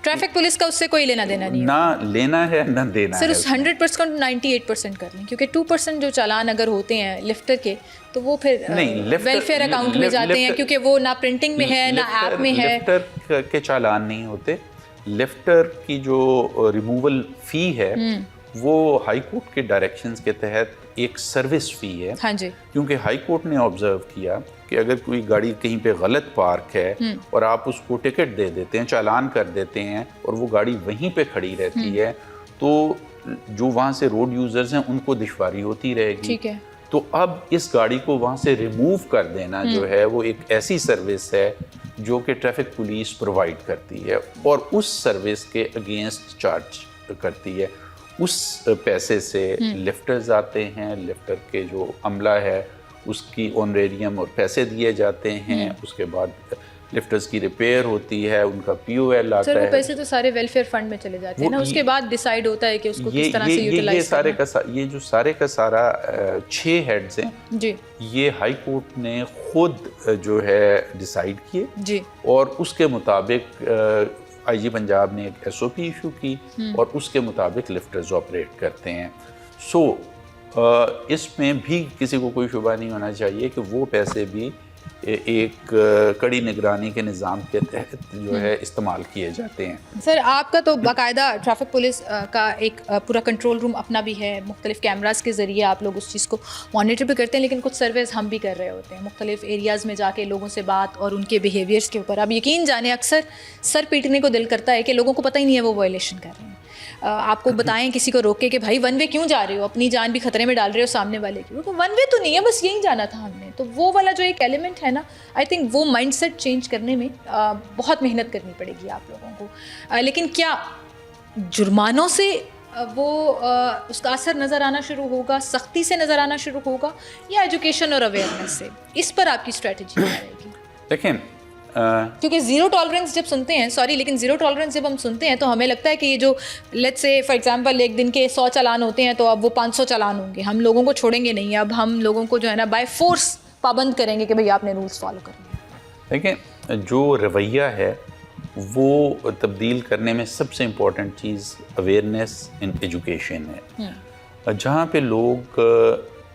ट्रैफिक पुलिस का उससे कोई लेना देना नहीं, ना लेना है ना देना सर, है। उस 100% 98% कर लें, क्योंकि 2% जो चालान अगर होते हैं लिफ्टर के, तो वो फिर वेलफेयर अकाउंट में जाते हैं, क्योंकि वो ना प्रिंटिंग में है ना ऐप में है। लिफ्टर के चालान नहीं होते। लिफ्टर की जो रिमूवल फ़ी है वो हाई कोर्ट के डायरेक्शंस के तहत एक सर्विस फ़ी है। हाँ जी। क्योंकि हाई कोर्ट ने ऑब्जर्व किया कि अगर कोई गाड़ी कहीं पे गलत पार्क है और आप उसको टिकट दे देते हैं, चालान कर देते हैं, और वो गाड़ी वहीं पे खड़ी रहती है, तो जो वहाँ से रोड यूज़र्स हैं उनको दुश्वारी होती रहेगी। ठीक है। तो अब इस गाड़ी को वहाँ से रिमूव कर देना जो है वो एक ऐसी सर्विस है जो कि ट्रैफिक पुलिस प्रोवाइड करती है और उस सर्विस के अगेंस्ट चार्ज करती है। उस पैसे से लिफ्टर्स आते हैं, लिफ्टर के जो अमला है उसकी ऑनरेरियम और पैसे दिए जाते हैं। उसके बाद लिफ्टर्स की रिपेयर होती है, उनका POL आता है। सर, वो पैसे तो सारे वेलफेयर फंड में चले जाते हैं ना, उसके बाद डिसाइड होता है कि उसको किस तरह से यूटिलाइज करना। ये जो सारे का सारा 6 हेड्स हैं जी, ये हाई कोर्ट ने खुद जो है डिसाइड किए जी, और उसके मुताबिक IG पंजाब ने एक SOP इशू की और उसके मुताबिक लिफ्टर्स ऑपरेट करते हैं। सो इसमें भी किसी को कोई शुबा नहीं होना चाहिए कि वो पैसे भी एक कड़ी निगरानी के निज़ाम के तहत जो है इस्तेमाल किए जाते हैं। सर, आपका तो बाकायदा ट्रैफिक पुलिस का एक पूरा कंट्रोल रूम अपना भी है, मुख्तलिफ कैमरास के ज़रिए आप लोग उस चीज़ को मॉनिटर भी करते हैं, लेकिन कुछ सर्वेज हम भी कर रहे होते हैं मुख्तलिफ एरियाज़ में जाके लोगों से बात और उनके बिहेवियर्स के ऊपर। आप यकीन जाने अक्सर सर पीटने को दिल करता है कि लोगों को पता ही नहीं है वो वायलेशन कर रहे हैं। आपको बताएं किसी को रोक के कि भाई वन वे क्यों जा रहे हो, अपनी जान भी खतरे में डाल रहे हो सामने वाले की, तो वन वे तो नहीं है, बस यहीं जाना था हमने। तो वो वाला जो एक एलिमेंट है ना, आई थिंक वो माइंडसेट चेंज करने में बहुत मेहनत करनी पड़ेगी आप लोगों को। लेकिन क्या जुर्मानों से वो उसका असर नज़र आना शुरू होगा, सख्ती से नज़र आना शुरू होगा, या एजुकेशन और अवेयरनेस से? इस पर आपकी स्ट्रेटजी क्या रहेगी? देखें, क्योंकि ज़ीरो टॉलरेंस जब सुनते हैं, लेकिन ज़ीरो टॉलरेंस जब हम सुनते हैं तो हमें लगता है कि ये जो लेट्स से फॉर एग्जांपल एक दिन के 100 चालान होते हैं तो अब वो 500 चालान होंगे, हम लोगों को छोड़ेंगे नहीं, अब हम लोगों को जो है ना बाय फोर्स पाबंद करेंगे कि भाई आपने रूल्स फॉलो करने हैं। देखें, जो रवैया है वो तब्दील करने में सबसे important cheese awareness in education है। जहाँ पे लोग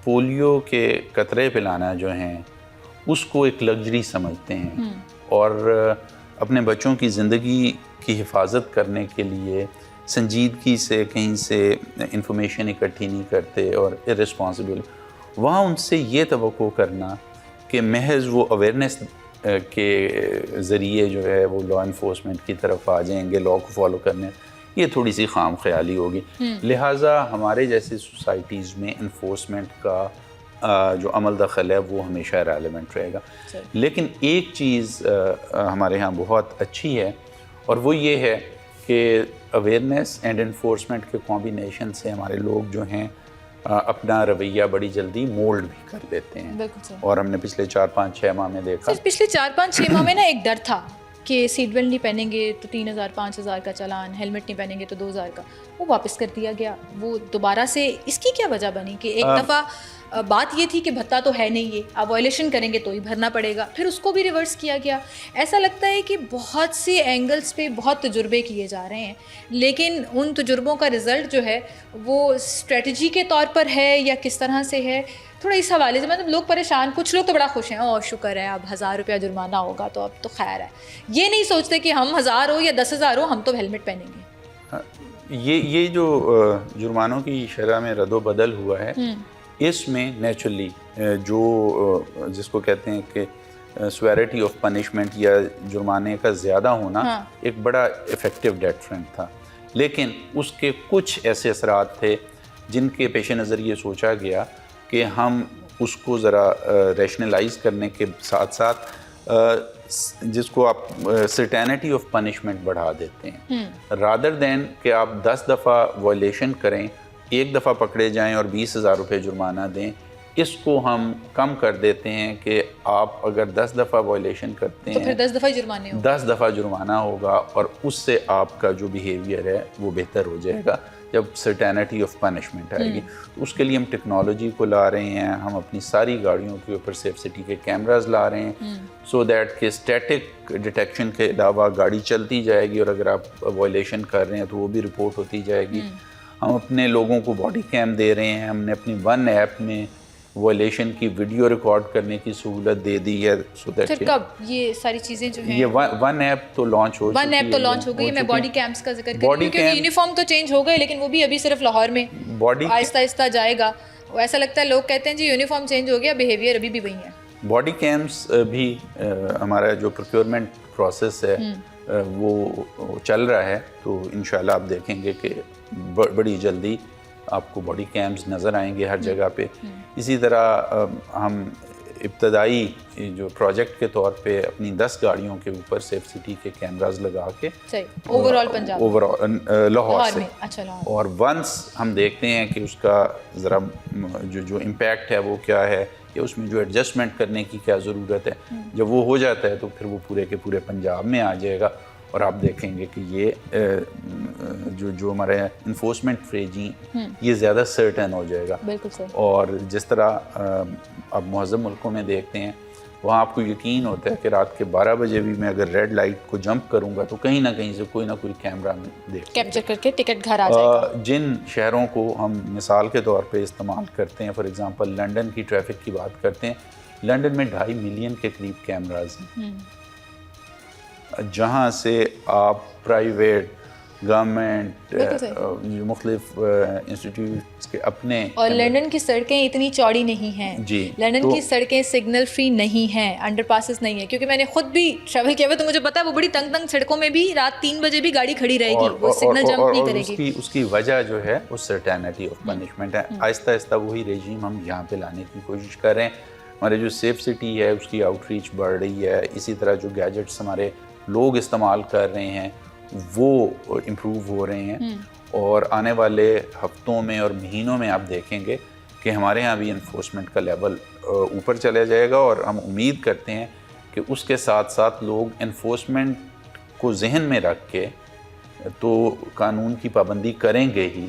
पोलियो के कतरे पिलाना जो हैं उसको एक लग्जरी समझते हैं और अपने बच्चों की ज़िंदगी की हिफाजत करने के लिए संजीदगी से कहीं से इंफॉर्मेशन इकट्ठी नहीं करते और इर्रेस्पॉन्सिबल, वहाँ उनसे ये तवक्को करना कि महज वो अवेयरनेस के ज़रिए जो है वो लॉ इन्फोर्समेंट की तरफ आ जाएंगे, लॉ को फॉलो करने, ये थोड़ी सी खाम ख्याली होगी। लिहाजा हमारे जैसी सोसाइटीज़ में इन्फोर्समेंट का जो अमल दखल है वो हमेशा रेलेवेंट रहेगा। लेकिन एक चीज़ हमारे यहाँ बहुत अच्छी है और वो ये है कि अवेयरनेस एंड इन्फोर्समेंट के कॉम्बिनेशन से हमारे लोग जो हैं अपना रवैया बड़ी जल्दी मोल्ड भी कर देते हैं। और हमने पिछले 4-5-6 माह में देखा, पिछले 4-5-6 माह में ना एक डर था कि सीट बेल्ट नहीं पहनेंगे तो 3,000-5,000 का चालान, हेलमेट नहीं पहनेंगे तो 2,000 का, वो वापस कर दिया गया। वो दोबारा से इसकी क्या वजह बनी कि एक दफ़ा बात ये थी कि भत्ता तो है नहीं, ये आप वायलेशन करेंगे तो ही भरना पड़ेगा, फिर उसको भी रिवर्स किया गया। ऐसा लगता है कि बहुत से एंगल्स पे बहुत तजुर्बे किए जा रहे हैं, लेकिन उन तजुर्बों का रिज़ल्ट जो है वो स्ट्रेटजी के तौर पर है या किस तरह से है, थोड़ा इस हवाले से मतलब लोग परेशान, कुछ लोग तो बड़ा खुश हैं, ओह शुक्र है अब 1,000 रुपया जुर्माना होगा तो अब तो खैर है, ये नहीं सोचते कि हम 1,000 हो या 10,000 हो हम तो हेलमेट पहनेंगे। ये जो जुर्मानों की शरह में रद्दो-बदल हुआ है, इसमें नेचुरली जो जिसको कहते हैं कि स्वेरिटी ऑफ पनिशमेंट या जुर्माने का ज़्यादा होना एक बड़ा इफ़ेक्टिव डेटरेंट था, लेकिन उसके कुछ ऐसे असरात थे जिनके पेश नज़र ये सोचा गया कि हम उसको ज़रा रैशनलाइज करने के साथ साथ जिसको आप सर्टेनिटी ऑफ पनिशमेंट बढ़ा देते हैं, रादर दैन कि आप 10 दफ़ा वायलेशन करें, एक दफ़ा पकड़े जाएं और 20,000 रुपये जुर्माना दें, इसको हम कम कर देते हैं कि आप अगर 10 दफ़ा वायलेशन करते हैं तो फिर 10 दफ़ा जुर्माने होगा, 10 दफ़ा जुर्माना होगा और उससे आपका जो बिहेवियर है वो बेहतर हो जाएगा जब सर्टेनिटी ऑफ पनिशमेंट आएगी। तो उसके लिए हम टेक्नोलॉजी को ला रहे हैं, हम अपनी सारी गाड़ियों के ऊपर सेफ सिटी के कैमरास ला रहे हैं सो दैट कि स्टैटिक डिटेक्शन के अलावा गाड़ी चलती जाएगी और अगर आप वायलेशन कर रहे हैं तो वो भी रिपोर्ट होती जाएगी। हम अपने लोगों को बॉडी कैम दे रहे हैं, हमने अपनी वन ऐप में वायलेशन की वीडियो रिकॉर्ड करने की सहूलत दे दी है सो दैट। फिर कब ये सारी चीज़ें जो हैं, ये वन ऐप तो लॉन्च हो वन ऐप तो लॉन्च हो गई है। मैं बॉडी कैम्स का जिक्र कर रही हूँ क्योंकि यूनिफॉर्म तो चेंज हो गए लेकिन वो भी अभी सिर्फ लाहौर में बॉडी आहिस्ता आहिस्ता जाएगा। ऐसा लगता है लोग कहते हैं जी यूनिफॉर्म चेंज हो गया, बिहेवियर अभी भी वही है। बॉडी कैम्स भी हमारा जो प्रोक्योरमेंट प्रोसेस है वो चल रहा है, तो इंशाल्लाह आप देखेंगे कि बड़ी जल्दी आपको बॉडी कैम्स नज़र आएंगे हर जगह पे। इसी तरह हम इब्तदाई जो प्रोजेक्ट के तौर पे अपनी 10 गाड़ियों के ऊपर सेफ सिटी के कैमरास लगा के ओवरऑल पंजाब, ओवरऑल लाहौर से, अच्छा लाहौर, और वंस हम देखते हैं कि उसका ज़रा जो इम्पैक्ट है वो क्या है या उसमें जो एडजस्टमेंट करने की क्या ज़रूरत है, जब वो हो जाता है तो फिर वो पूरे के पूरे पंजाब में आ जाएगा और आप देखेंगे कि ये जो हमारे इन्फोर्समेंट रेजीम ये ज़्यादा सर्टन हो जाएगा। बिल्कुल सही। और जिस तरह अब मुअज़्ज़म मुल्कों में देखते हैं वहाँ आपको यकीन होता है कि रात के 12 बजे भी मैं अगर रेड लाइट को जंप करूँगा तो कहीं ना कहीं से कोई ना कोई कैमरा में कैप्चर करके टिकट घर आ जाएगा। जिन शहरों को हम मिसाल के तौर पे इस्तेमाल करते हैं, फॉर एग्ज़ाम्पल लंदन की ट्रैफिक की बात करते हैं, लंदन में 2.5 मिलियन के करीब कैमराज हैं, जहाँ से आप प्राइवेट गवर्नमेंट मुख्तलिफ इंस्टीट्यूट्स के अपने, और लंदन की सड़कें इतनी चौड़ी नहीं हैं जी, लंदन की सड़कें सिग्नल फ्री नहीं हैं, अंडरपासेस नहीं है, क्योंकि मैंने खुद भी ट्रैवल किया हुआ तो मुझे पता है वो बड़ी तंग सड़कों में भी रात 3 बजे भी गाड़ी खड़ी रहेगी, वो सिग्नल जंप नहीं करेगी। उसकी वजह जो है वो सर्टेनिटी ऑफ पनिशमेंट है। आहिस्ता आहिस्ता वही रेजीम हम यहाँ पे लाने की कोशिश कर रहे हैं। हमारे जो सेफ सिटी है उसकी आउटरीच बढ़ रही है, इसी तरह जो गैजेट्स हमारे लोग इस्तेमाल कर रहे हैं वो इम्प्रूव हो रहे हैं, और आने वाले हफ्तों में और महीनों में आप देखेंगे कि हमारे यहाँ भी इन्फोर्समेंट का लेवल ऊपर चला जाएगा, और हम उम्मीद करते हैं कि उसके साथ साथ लोग इन्फोर्समेंट को जहन में रख के तो कानून की पाबंदी करेंगे ही,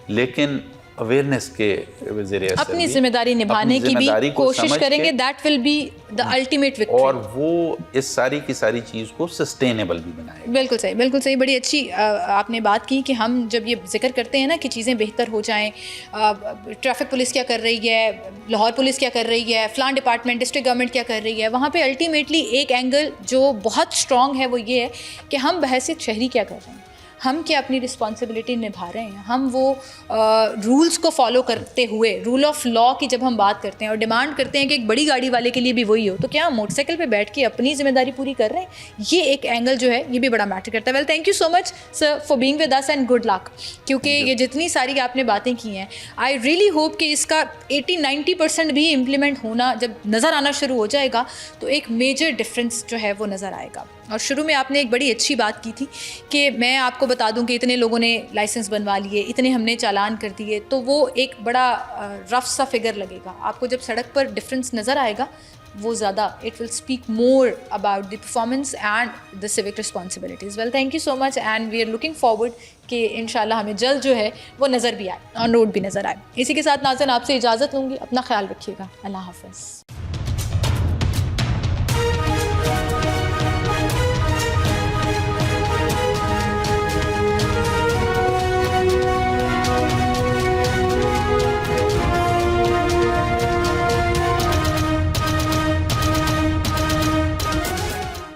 लेकिन अवेयरनेस के वज़ीर असर अपनी भी जिम्मेदारी निभाने अपनी की भी जिम्मेदारी को कोशिश समझ के करेंगे, that will be the ultimate victory. और वो इस सारी की सारी चीज़ को सस्टेनेबल भी बनाएगा। बिल्कुल सही, बिल्कुल सही। बड़ी अच्छी आपने बात की कि हम जब ये जिक्र करते हैं ना कि चीज़ें बेहतर हो जाएं, ट्रैफिक पुलिस क्या कर रही है, लाहौर पुलिस क्या कर रही है, फ़लान डिपार्टमेंट, डिस्ट्रिक्ट गवर्नमेंट क्या कर रही है, वहाँ पे अल्टीमेटली एक एंगल जो बहुत स्ट्रॉन्ग है वो ये है कि हम बहैसियत शहरी क्या कर रहे हैं, हम क्या अपनी रिस्पॉन्सिबिलिटी निभा रहे हैं, हम वो रूल्स को फॉलो करते हुए, रूल ऑफ लॉ की जब हम बात करते हैं और डिमांड करते हैं कि एक बड़ी गाड़ी वाले के लिए भी वही हो, तो क्या हम मोटरसाइकिल पे बैठ के अपनी जिम्मेदारी पूरी कर रहे हैं? ये एक एंगल जो है ये भी बड़ा मैटर करता है। Well, thank you so much sir for being with us and good luck, क्योंकि ये जितनी सारी आपने बातें की हैं, आई रियली होप कि इसका 80-90% भी इम्प्लीमेंट होना जब नज़र आना शुरू हो जाएगा तो एक मेजर डिफरेंस जो है वो नज़र आएगा। और शुरू में आपने एक बड़ी अच्छी बात की थी कि मैं आपको बता दूं कि इतने लोगों ने लाइसेंस बनवा लिए, इतने हमने चालान कर दिए, तो वो एक बड़ा रफ सा फिगर लगेगा। आपको जब सड़क पर डिफरेंस नज़र आएगा वो ज़्यादा, it will speak more about the performance and the civic responsibilities. Well, thank you so much and we are looking forward कि इंशाल्लाह हमें जल्द जो है वो नज़र भी आए, ऑन रोड भी नज़र आए। इसी के साथ नाज़रीन आपसे इजाज़त लूँगी, अपना ख्याल रखिएगा, अल्लाह हाफ़िज़।